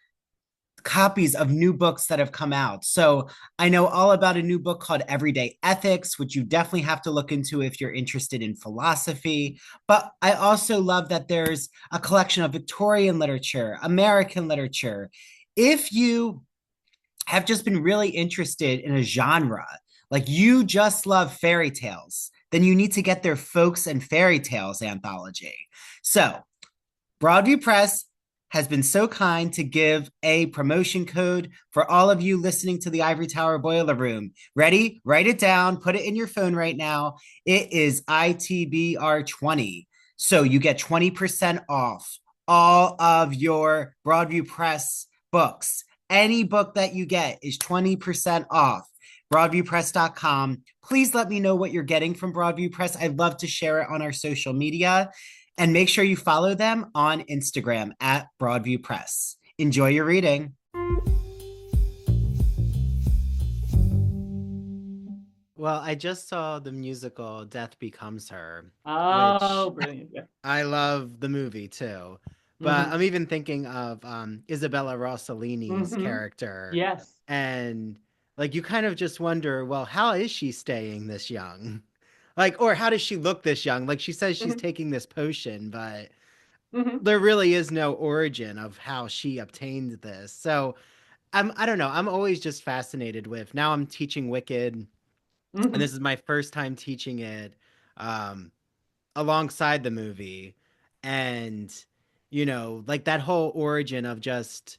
copies of new books that have come out. So I know all about a new book called Everyday Ethics, which you definitely have to look into if you're interested in philosophy. But I also love that there's a collection of Victorian literature, American literature. If you have just been really interested in a genre, like you just love fairy tales, then you need to get their Folks and Fairy Tales anthology. So, Broadview Press has been so kind to give a promotion code for all of you listening to the Ivory Tower Boiler Room. Ready? Write it down, put it in your phone right now. It is ITBR20. So you get 20% off all of your Broadview Press books. Any book that you get is 20% off. BroadviewPress.com. Please let me know what you're getting from Broadview Press. I'd love to share it on our social media. And make sure you follow them on Instagram at Broadview Press. Enjoy your reading. Well, I just saw the musical Death Becomes Her, Oh, which brilliant. Yeah. I love the movie too. But Mm-hmm. I'm even thinking of Isabella Rossellini's Mm-hmm. character. Yes. And like you kind of just wonder, well, how is she staying this young? Like, or how does she look this young? Like she says she's Mm-hmm. taking this potion, but Mm-hmm. there really is no origin of how she obtained this. So I don't know. I'm always just fascinated with now I'm teaching Wicked, and Mm-hmm. this is my first time teaching it um alongside the movie. And like that whole origin of just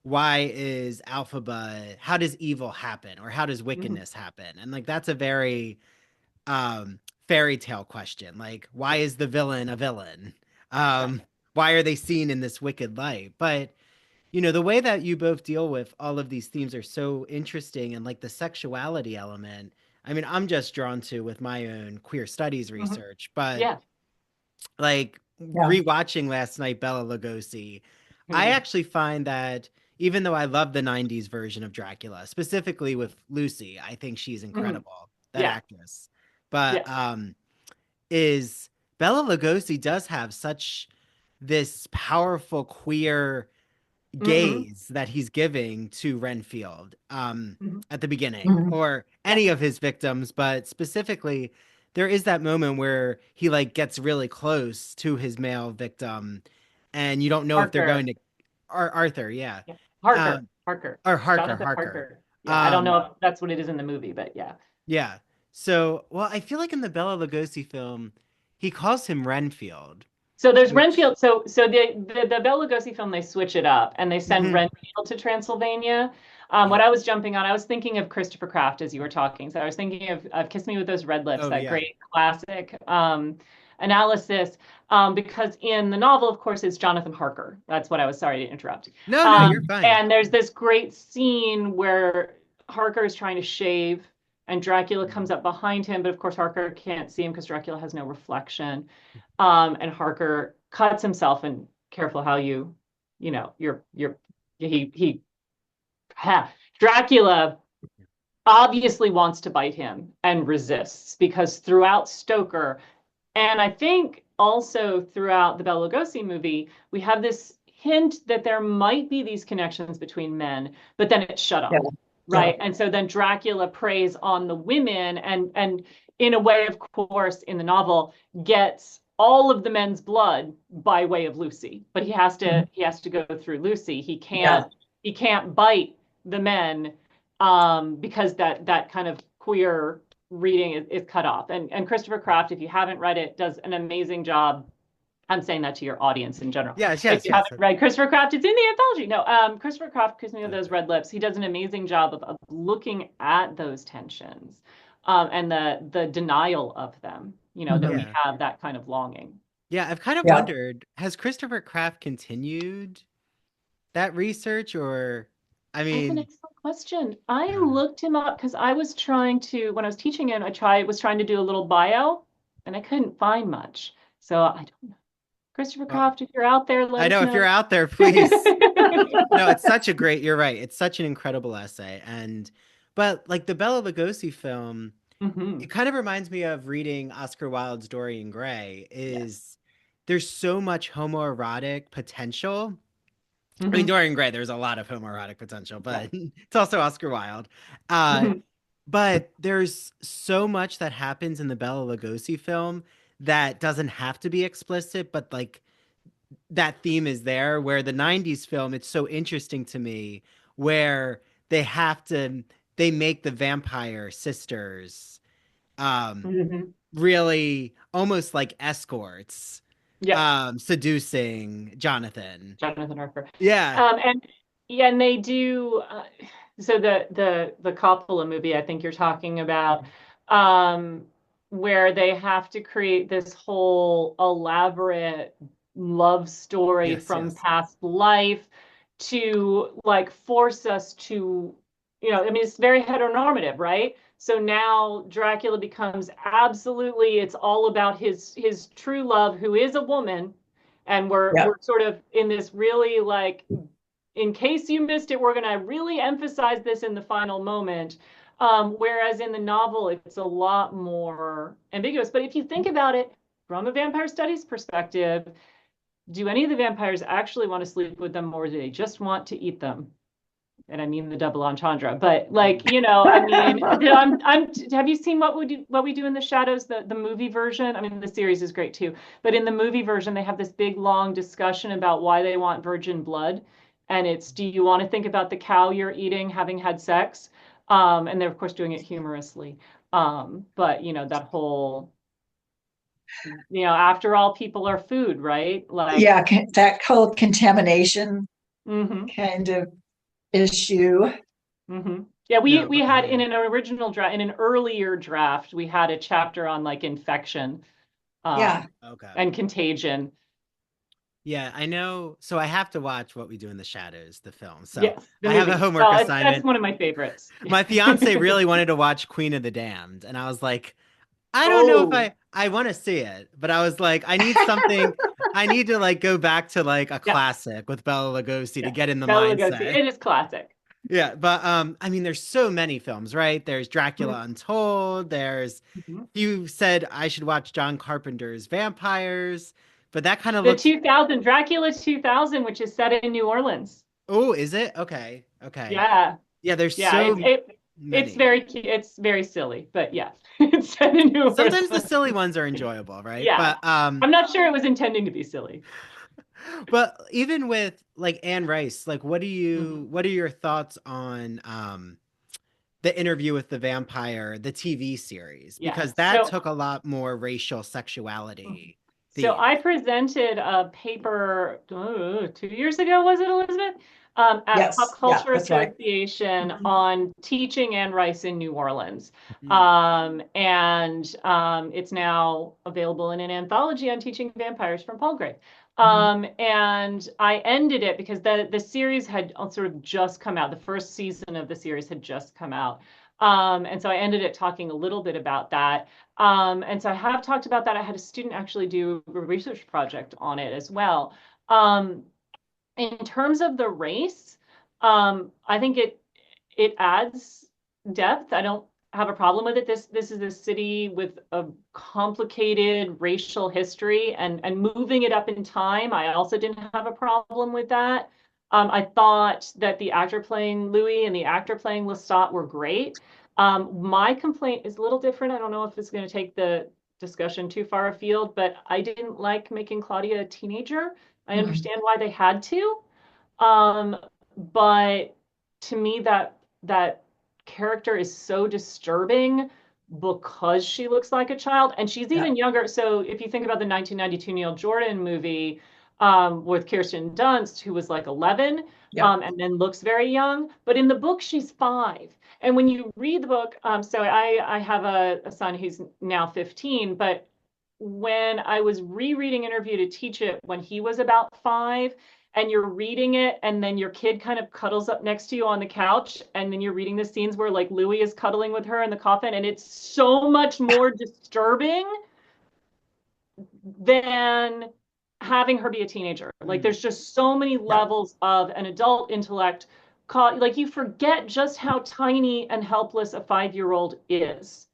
why is Alphaba, how does evil happen or how does Mm-hmm. wickedness happen? And like that's a very fairy tale question. Like, why is the villain a villain? Yeah. Why are they seen in this wicked light? But the way that you both deal with all of these themes are so interesting, and like the sexuality element. I mean, I'm just drawn to with my own queer studies Mm-hmm. research, but Yeah. like Yeah. rewatching last night Bela Lugosi, I Mhm. actually find that even though I love the 90s version of Dracula, specifically with Lucy, I think she's Mhm. incredible, that Yeah. actress. But Yeah. is Bela Lugosi does have such this powerful queer Hmm. gaze that he's giving to Renfield Hmm. at the beginning Mhm. or Yeah. any of his victims, but specifically there is that moment where he like gets really close to his male victim and you don't know if they're going Harker. to Arthur, yeah. Yeah. Harker. Um Harker. or Harker, Jonathan Harker. Harker. Yeah. I don't Um know if that's what it is in the movie, but yeah. yeah. So, well, I feel like in the Bela Lugosi film he calls him Renfield, So there's which Renfield. So the Bela Lugosi film, they switch it up and they send Mhm. Renfield to Transylvania. What Yeah. I was jumping on, I was thinking of Christopher Kraft as you were talking. So I was thinking of Kiss Me with Those Red Lips, Oh that yeah. great classic analysis. Because in the novel, of course, it's Jonathan Harker. That's what I was sorry to interrupt. No, you're fine. And there's this great scene where Harker is trying to shave and Dracula comes up behind him, but of course Harker can't see him because Dracula has no reflection. And Harker cuts himself, and careful how you're he ha, Dracula obviously wants to bite him and resists because throughout Stoker, and I think also throughout the Bela Lugosi movie, we have this hint that there might be these connections between men, but then it's shut Yeah. off, Yeah. right? And so then Dracula preys on the women and in a way, of course, in the novel, gets all of the men's blood by way of Lucy. But Mhm. he has to go through Lucy. Yeah. He can't bite the men because that kind of queer reading is cut off. And Christopher Yeah. Kraft, if you haven't read it, does an amazing job. I'm saying that to your audience in general. Yes, If yes, you yes. haven't read Christopher Kraft, it's in the anthology. No, Christopher Kraft, Kiss Me with Those Okay. Red Lips, he does an amazing job of looking at those tensions and the denial of them, that Mhm. we Yeah. have that kind of longing. Yeah, I've kind of Yeah. wondered, has Christopher Kraft continued that research or I That's an mean, excellent question. I uh, looked him up because I was trying to, when I was teaching him, was trying to do a little bio and I couldn't find much. So I don't know. Christopher well, Croft, if you're out there, let I us know if you're know. out there, please. No, it's such a great, you're right. It's such an incredible essay. But like the Bela Lugosi film, Hmm. it kind of reminds me of reading Oscar Wilde's Dorian Gray Yes. is there's so much homoerotic potential. I mean, Hmm. Dorian Gray, there's a lot of homoerotic potential, but it's also Oscar Wilde. Uh, Hmm. but there's so much that happens in the Bela Lugosi film that doesn't have to be explicit, but like that theme is there. Where the 90s film, it's so interesting to me where they have to, they make the vampire sisters um, Hmm. really almost like escorts, Yes. seducing Jonathan. Jonathan Harker. Yeah. And yeah, and they do. So the Coppola movie, I think you're talking about, um, where they have to create this whole elaborate love story Yes, from yes. past life to like force us to, I mean, it's very heteronormative, right? So now Dracula becomes absolutely, it's all about his true love, who is a woman, and Yeah. we're sort of in this really like, in case you missed it, we're going to really emphasize this in the final moment. Whereas in the novel, it's a lot more ambiguous. But if you think about it from a vampire studies perspective, do any of the vampires actually want to sleep with them, or do they just want to eat them? And I mean the double entendre, but like, I mean, have you seen what we do in the shadows, the movie version? I mean, the series is great too, but in the movie version, they have this big long discussion about why they want virgin blood. And it's, do you want to think about the cow you're eating having had sex? And they're of course doing it humorously. But that whole, after all, people are food, right? Like, Yeah. That whole contamination mm-hmm. kind of issue. Mm-hmm. Yeah, No, we had in yeah. an original draft, in an earlier draft, we had a chapter on like infection, Yeah. Okay. and contagion. Yeah, I know. So I have to watch What We Do in the Shadows, the film. So Yes, the I have a movie. homework Well, that's assignment. one of my favorites. My fiance really wanted to watch Queen of the Damned, and I was like, I don't know if Oh, I want to see it, but I was like, I need something. I need to like go back to like a Yeah, classic with Bela Lugosi to yeah. get in the Bela Lugosi. mindset. It is classic. Yeah, but I mean, there's so many films, right? There's Mhm. Dracula Untold. Mhm. You said I should watch John Carpenter's Vampires, but that kind of The looks. 2000 Dracula 2000, which is set in New Orleans. Oh, is it? Okay, okay. Yeah, Yeah, there's yeah. so It's many. very cute. It's very silly, but yeah, it's set in New Sometimes the Orleans. silly ones are enjoyable, right? Yeah, I'm not sure it was intending to be silly. But even with like Anne Rice, like Mhm. what are your thoughts on the Interview with the Vampire, the TV series? Yeah. Because that took a lot more racial Mhm. sexuality So I themes. presented a paper 2 years ago, was it, Elizabeth? At Pop Yes, yeah, Culture that's right. Association Mhm. on teaching Anne Rice in New Orleans. Mhm. It's now available in an anthology on teaching vampires from Palgrave. Mhm. And I ended it because the series had sort of just come out. The first season of the series had just come out. And so I ended it talking a little bit about that. And so I have talked about that. I had a student actually do a research project on it as well. Um, in terms of the race, I think it adds depth. I don't have a problem with it. This is a city with a complicated racial history, and moving it up in time, I also didn't have a problem with that. I thought that the actor playing Louis and the actor playing Lestat were great. My complaint is a little different. I don't know if it's going to take the discussion too far afield, but I didn't like making Claudia a teenager. I Mhm. understand why they had to. Um, but to me, that character is so disturbing because she looks like a child, and she's Yeah, even younger. So if you think about the 1992 Neil Jordan movie with Kirsten Dunst, who was like 11, yeah. and then looks very young, but in the book she's 5. And when you read the book, so I have a son who's now 15, but when I was rereading Interview to Teach It when he was about 5, and you're reading it, and then your kid kind of cuddles up next to you on the couch, and then you're reading the scenes where like Louis is cuddling with her in the coffin, and it's so much more disturbing than having her be a teenager. Like Mm. there's just so many Yeah. levels of an adult intellect caught, like you forget just how tiny and helpless a 5-year-old is.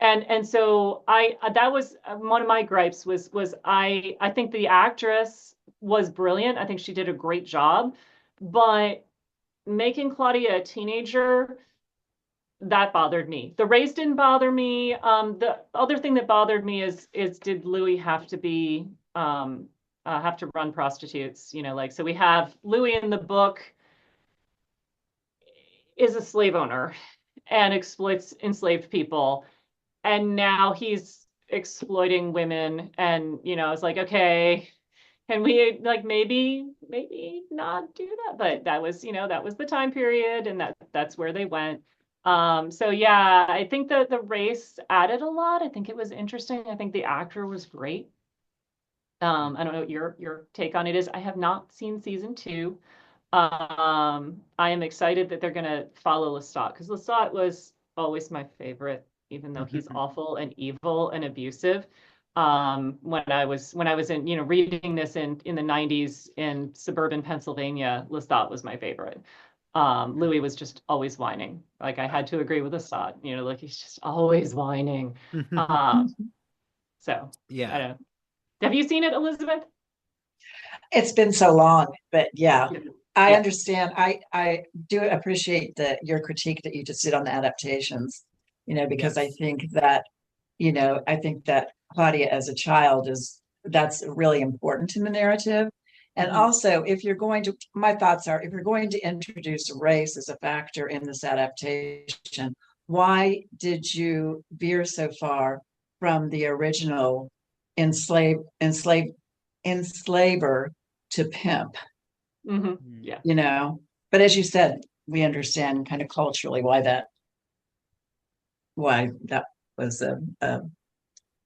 And so I that was one of my gripes was I think the actress was brilliant. I think she did a great job, but making Claudia a teenager, that bothered me. The race didn't bother me. The other thing that bothered me is did Louis have to be have to run prostitutes? You know, like so we have Louis in the book is a slave owner and exploits enslaved people, and now he's exploiting women, and it's like, okay, can we like maybe not do that, but that was that was the time period, and that's where they went. So yeah, I think that the race added a lot. I think it was interesting. I think the actor was great. I don't know what your take on it is. I have not seen season 2. I am excited that they're going to follow Lestat, because Lestat was always my favorite, even though he's awful and evil and abusive. When I was in reading this in the 90s in suburban Pennsylvania, Lestat was my favorite. Louis was just always whining. Like I had to agree with Lestat. Like he's just always whining. Um, so I Yeah. don't. Have you seen it, Elizabeth? It's been so long, but yeah, Yeah. I Yeah. understand. I do appreciate your critique that you just did on the adaptations, because I Yes. think that, I think that Claudia as a child that's really important in the narrative. And Mhm. also, if you're going to, my thoughts are, if you're going to introduce race as a factor in this adaptation, why did you veer so far from the original enslaver to pimp, Mm. Yeah. you know? But as you said, we understand kind of culturally why that was a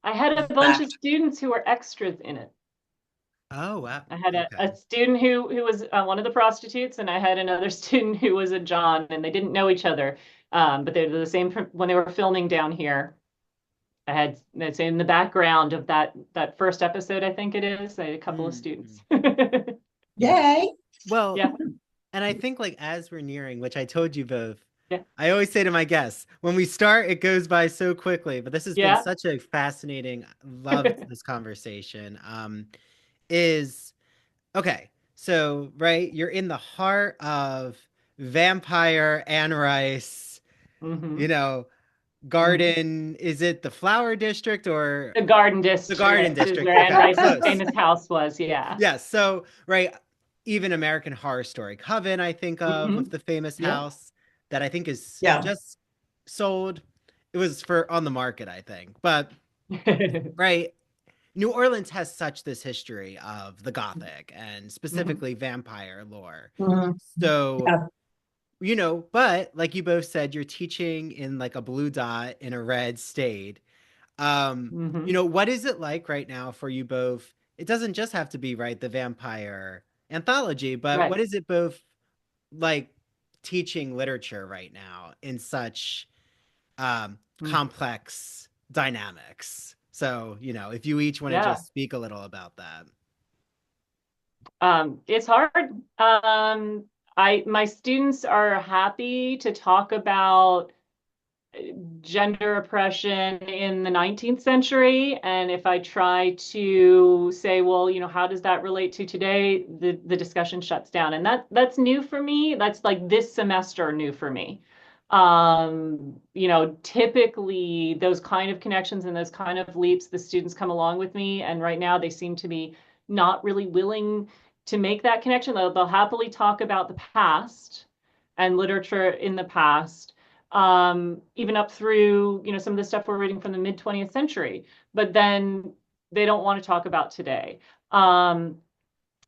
I had a bunch of fact. students who were extras in it. Oh, wow. I had a Okay. student who was one of the prostitutes, and I had another student who was a John, and they didn't know each other, but they're the same when they were filming down here. I had, let's say, in the background of that first episode, I think it is, I had a couple of Mm, students. yeah. Yay. Well, Yeah, and I think like as we're nearing, which I told you both, yeah, I always say to my guests, when we start, it goes by so quickly. But this has been yeah. such a fascinating, loved this conversation. Is okay. So, right, you're in the heart of vampire Anne Rice, Hmm. you know, Hmm. garden. Is it the Flower District or The Garden the Garden District is District? where Anne Okay, Rice's close. famous house was. Yeah. Yeah, so right, even American Horror Story Coven, I think of Hmm. with the famous Yeah. house that I think is Yeah. just sold. It was for on the market, I think. But right, New Orleans has such this history of the Gothic and Hmm. specifically vampire lore. Mhm. So, Yeah. but like you both said, you're teaching in like a blue dot in a red state. Hmm. What is it like right now for you both? It doesn't just have to be, right, the vampire anthology, but Right. what is it both like teaching literature right now in such complex dynamics? So, if you each want to Yeah. just speak a little about that. It's hard. My students are happy to talk about gender oppression in the 19th century. And if I try to say, well, how does that relate to today? The discussion shuts down. And that's new for me. That's like this semester new for me. Typically those kind of connections and those kind of leaps, the students come along with me. And right now they seem to be not really willing to make that connection. They'll happily talk about the past and literature in the past, even up through some of the stuff we're reading from the mid 20th century. But then they don't want to talk about today, and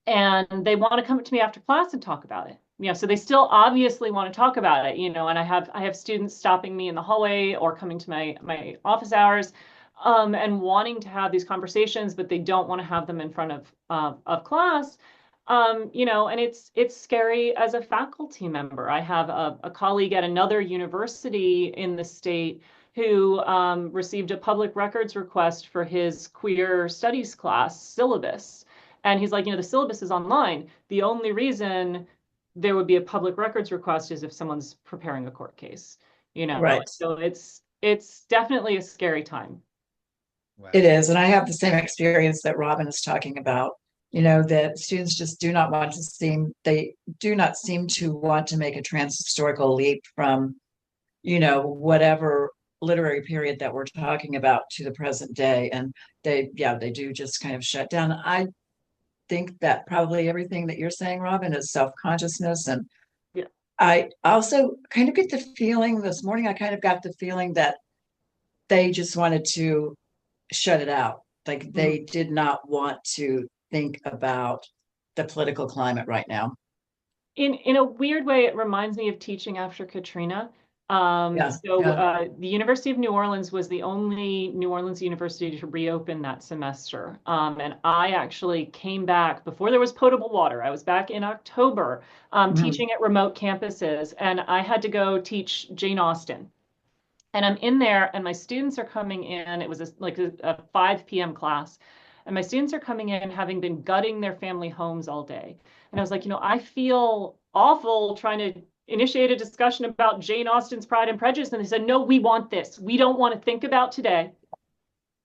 they want to come to me after class and talk about it. So they still obviously want to talk about it. And I have students stopping me in the hallway or coming to my office hours, and wanting to have these conversations, but they don't want to have them in front of class. And it's scary as a faculty member. I have a colleague at another university in the state who received a public records request for his queer studies class syllabus. And he's like, the syllabus is online. The only reason there would be a public records request is if someone's preparing a court case. Right. So it's definitely a scary time. It Wow. is. And I have the same experience that Robin is talking about, that students just they do not seem to want to make a transhistorical leap from, whatever literary period that we're talking about to the present day. And they do just kind of shut down. I think that probably everything that you're saying, Robin, is self-consciousness. And Yeah. I also kind of get the feeling this morning, I kind of got the feeling that they just wanted to shut it out. Like they Mhm. did not want to think about the political climate right now. In a weird way, it reminds me of teaching after Katrina. Yeah, So yeah. the University of New Orleans was the only New Orleans university to reopen that semester. And I actually came back before there was potable water. I was back in October, Mhm. teaching at remote campuses, and I had to go teach Jane Austen. And I'm in there, and my students are coming in. It was like a 5 p.m. class. And my students are coming in having been gutting their family homes all day. And I was like, I feel awful trying to initiate a discussion about Jane Austen's Pride and Prejudice. And they said, no, we want this. We don't want to think about today.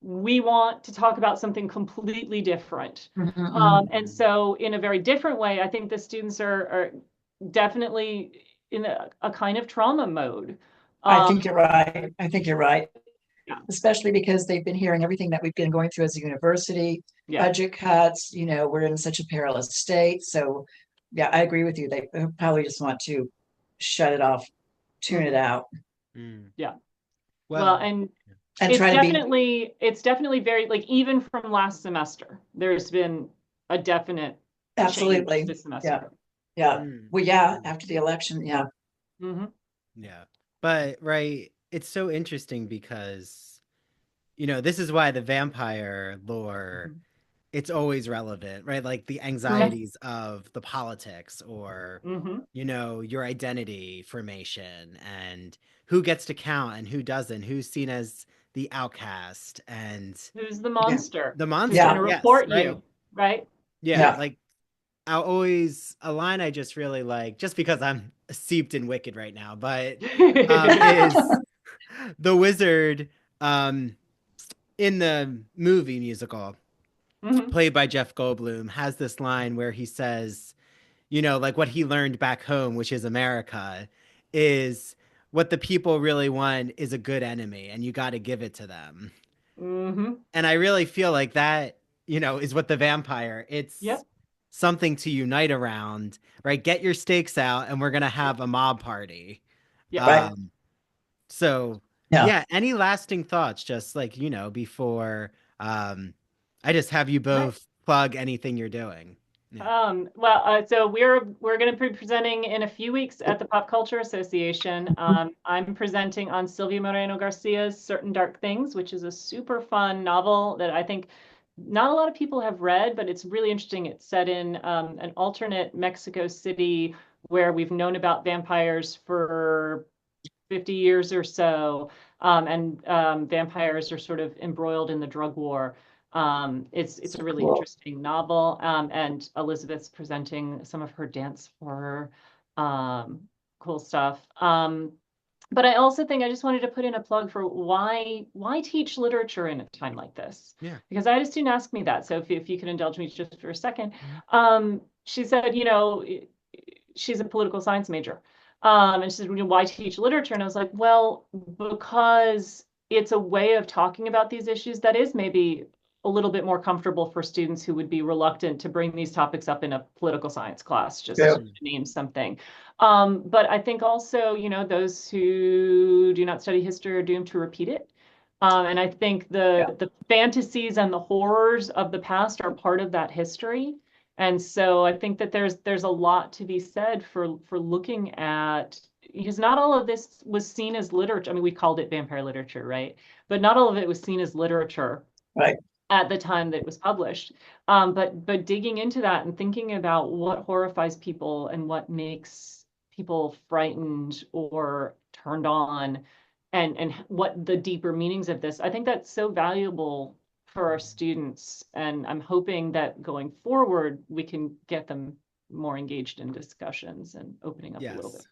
We want to talk about something completely different. Mhm, mhm. And so, in a very different way, I think the students are definitely in a kind of trauma mode. I Um, think you're right. I think you're right, yeah, especially because they've been hearing everything that we've been going through as a university, yeah. budget cuts, we're in such a perilous state. So, yeah, I agree with you. They probably just want to shut it off, tune it Mhm. out, Mm. Yeah. Well, Well, and and it's try to be definitely very, like, even from last semester, there's been a definite change absolutely. this Yeah. semester. Yeah. mm, Well, yeah, mm, after the election. Yeah. Hmm. yeah. But right, it's so interesting because this is why the vampire lore, Hmm. it's always relevant, right? Like the Yeah. anxieties of the politics or, Hmm. your identity formation and who gets to count and who doesn't, who's seen as the outcast and Who's the Yeah. monster? the Who's going monster. to Yeah. Yes, report right. you? Right? Yeah, Yeah. like I'll always a line I just really like, just because I'm steeped in Wicked right now, but is the wizard um in the movie musical Mhm. played by Jeff Goldblum has this line where he says, you know, like what he learned back home, which is America, is what the people really want is a good enemy, and you got to give it to them. Mhm. And I really feel like that, you know, is what the vampire. It's Yep. something to unite around, right? Get your stakes out, and we're gonna have a mob party. Yep. Right. Um, so Yeah. yeah, any lasting thoughts, just like, you know, before I just have you Right. both plug anything you're doing. Yeah. Well, so we're going to be presenting in a few weeks at the Pop Culture Association. I'm presenting on Silvia Moreno Garcia's Certain Dark Things, which is a super fun novel that I think not a lot of people have read, but it's really interesting. It's set in an alternate Mexico City where we've known about vampires for 50 years or so, and vampires are sort of embroiled in the drug war. It's a really Cool. interesting novel, and Elizabeth's presenting some of her dance horror, um, cool stuff. But I also think I just wanted to put in a plug for why teach literature in a time like this? Yeah. Because I had a student ask me that. So if you can indulge me just for a second, Mhm. she said, she's a political science major. And she said, well, why teach literature? And I was like, well, because it's a way of talking about these issues that is maybe a little bit more comfortable for students who would be reluctant to bring these topics up in a political science class, just Yeah. to name something. But I think also, those who do not study history are doomed to repeat it. And I think Yeah. the fantasies and the horrors of the past are part of that history. And so I think that there's a lot to be said for looking at, because not all of this was seen as literature. I mean, we called it vampire literature, right? But not all of it was seen as literature Right. at the time that it was published. But digging into that and thinking about what horrifies people and what makes people frightened or turned on, and what the deeper meanings of this, I think that's so valuable for our students. And I'm hoping that going forward, we can get them more engaged in discussions and opening up a little bit. Yes.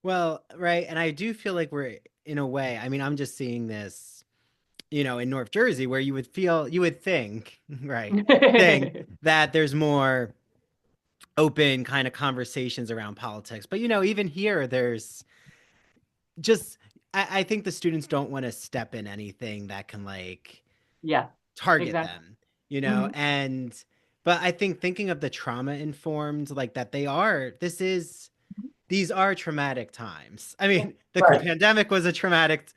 Well, right. And I do feel like we're in a way, I mean, I'm just seeing this, you know, in North Jersey where you would think, right, think that there's more open kind of conversations around politics. But, you know, even here, there's just, I think the students don't want to step in anything that can like Yeah, target exactly. them, you know, Mhm. and, but I think thinking of the trauma informed, like that they are, these are traumatic times. I mean, the Right. pandemic was a traumatic,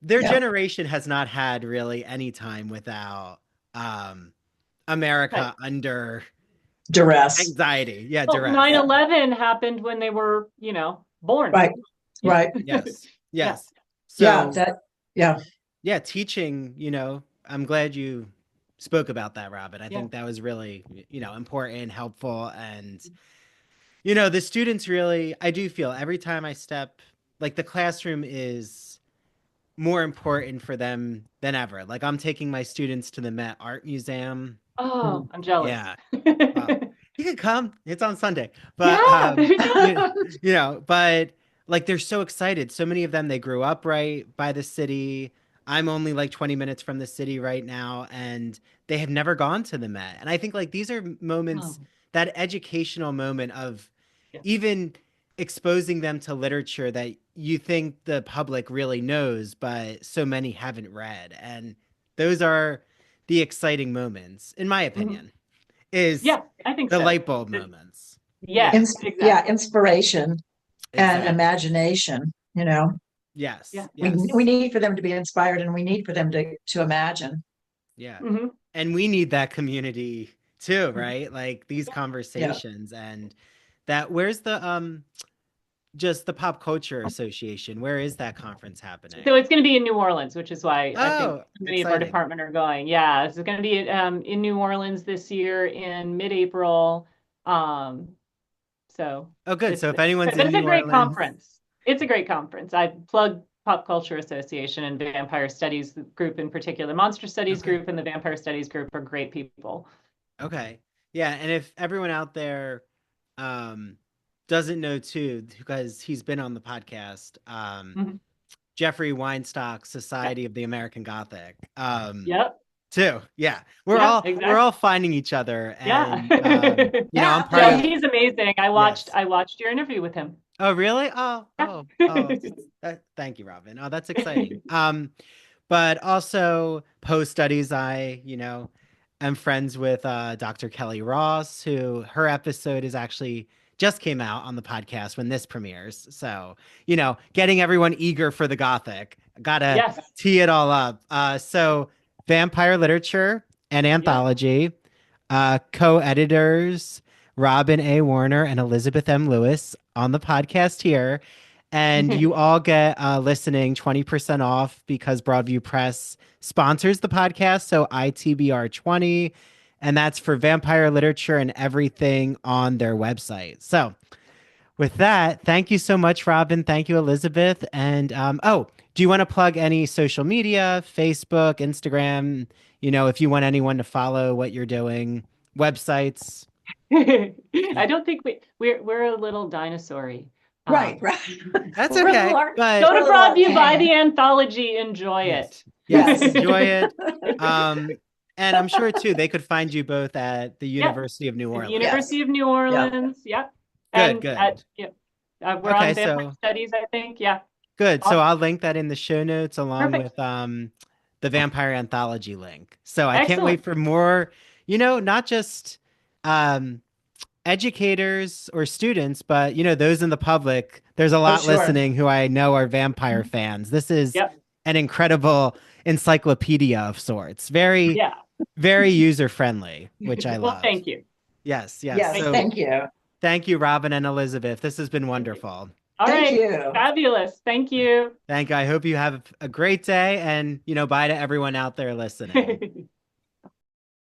their Yeah. generation has not had really any time without um Right. America under Duress. anxiety. Yeah, Well, Yeah. duress. 9/11 happened when they were, born. Right. Yeah. Right. Yes. Yeah. Yes. Yeah. So, That. Yeah. yeah, teaching, you know, I'm glad you spoke about that, Robin. I Yeah. think that was really, you know, important, helpful, and you know, the students really, I do feel every time I step, like the classroom is more important for them than ever. Like I'm taking my students to the Met Art Museum. Oh, I'm jealous. Yeah. Well, you can come. It's on Sunday. But Yeah, there you go. you know, but like they're so excited. So many of them they grew up right by the city. I'm only like 20 minutes from the city right now and they have never gone to the Met. And I think like these are moments, Oh, that educational moment of yeah. even exposing them to literature that you think the public really knows, but so many haven't read. And those are the exciting moments, in my Mhm. opinion, is Yeah, I think the so. light bulb moments. Yeah, Yes, Yeah. exactly. Inspiration and exactly. imagination. You know, Yes, Yeah. we yes, need for them to be inspired, and we need for them to imagine. yeah. Hmm. And we need that community too, right? Like these Yeah. conversations and that where's the just the Pop Culture Association? Where is that conference So happening? it's going to be in New Orleans, which is why I think Oh, many of our exciting. department are going. Yeah, it's going to be in New Orleans this year in mid-April. Um, so Oh, good. it's So if anyone's but in it's a New great Orleans, conference. It's a great conference. I plug Pop Culture Association and Vampire Studies group in particular. Monstrous Studies group and the Vampire Studies group are great people. Okay. Yeah, and if everyone out there doesn't know too, because he's been on the podcast, Mhm. Jeffrey Weinstock's Yep. Society of the American Gothic. Yep. Too. Yeah. Yeah, We're all exactly. finding each other, Yeah. and I'm part Yeah, of. he's amazing. Yes. I watched your interview with him. Oh, really? Yeah. Thank you, Robin. Oh, that's exciting. But also post studies, am friends with Dr. Kelly Ross, who her episode is actually just came out on the podcast when this premieres. So, getting everyone eager for the Gothic. Gotta Yes. tee it all up. So vampire literature and Yep. anthology, co-editors Robin A. Werner and Elizabeth M. Lewis on the podcast here. And you all get listening 20% off because Broadview Press sponsors the podcast. So ITBR20. And that's for vampire literature and everything on their website. So with that, thank you so much, Robin. Thank you, Elizabeth. And do you want to plug any social media, Facebook, Instagram? If you want anyone to follow what you're doing, websites. I don't think we're a little dinosaur-y. Right. That's We're a okay. little But Go we're a to little Broadview, buy arcane. the anthology, enjoy yes, it. yes, Yes. enjoy it. And I'm sure too they could find you both at the Yeah, University of New at the Orleans. University of New Yep. Orleans. Yep. Good, And good. we're Okay, on Vampire so Studies, I think. Yeah. good. So Awesome. I'll link that in the show notes along Perfect. with the vampire anthology link. So I can't wait Excellent. for more, not just um educators or students, but those in the public. There's a Oh, lot sure. listening who I know are vampire fans. This is Yep. an incredible encyclopedia of sorts. Very, Yeah. very user friendly, which I Well, love. thank you. Yes, yes. Yes. Thank So you. Thank you. thank you, Robin and Elizabeth. This has been Thank you. wonderful. All Thank right. you. Fabulous. Thank you. Thank you. I hope you have a great day and, bye to everyone out there listening.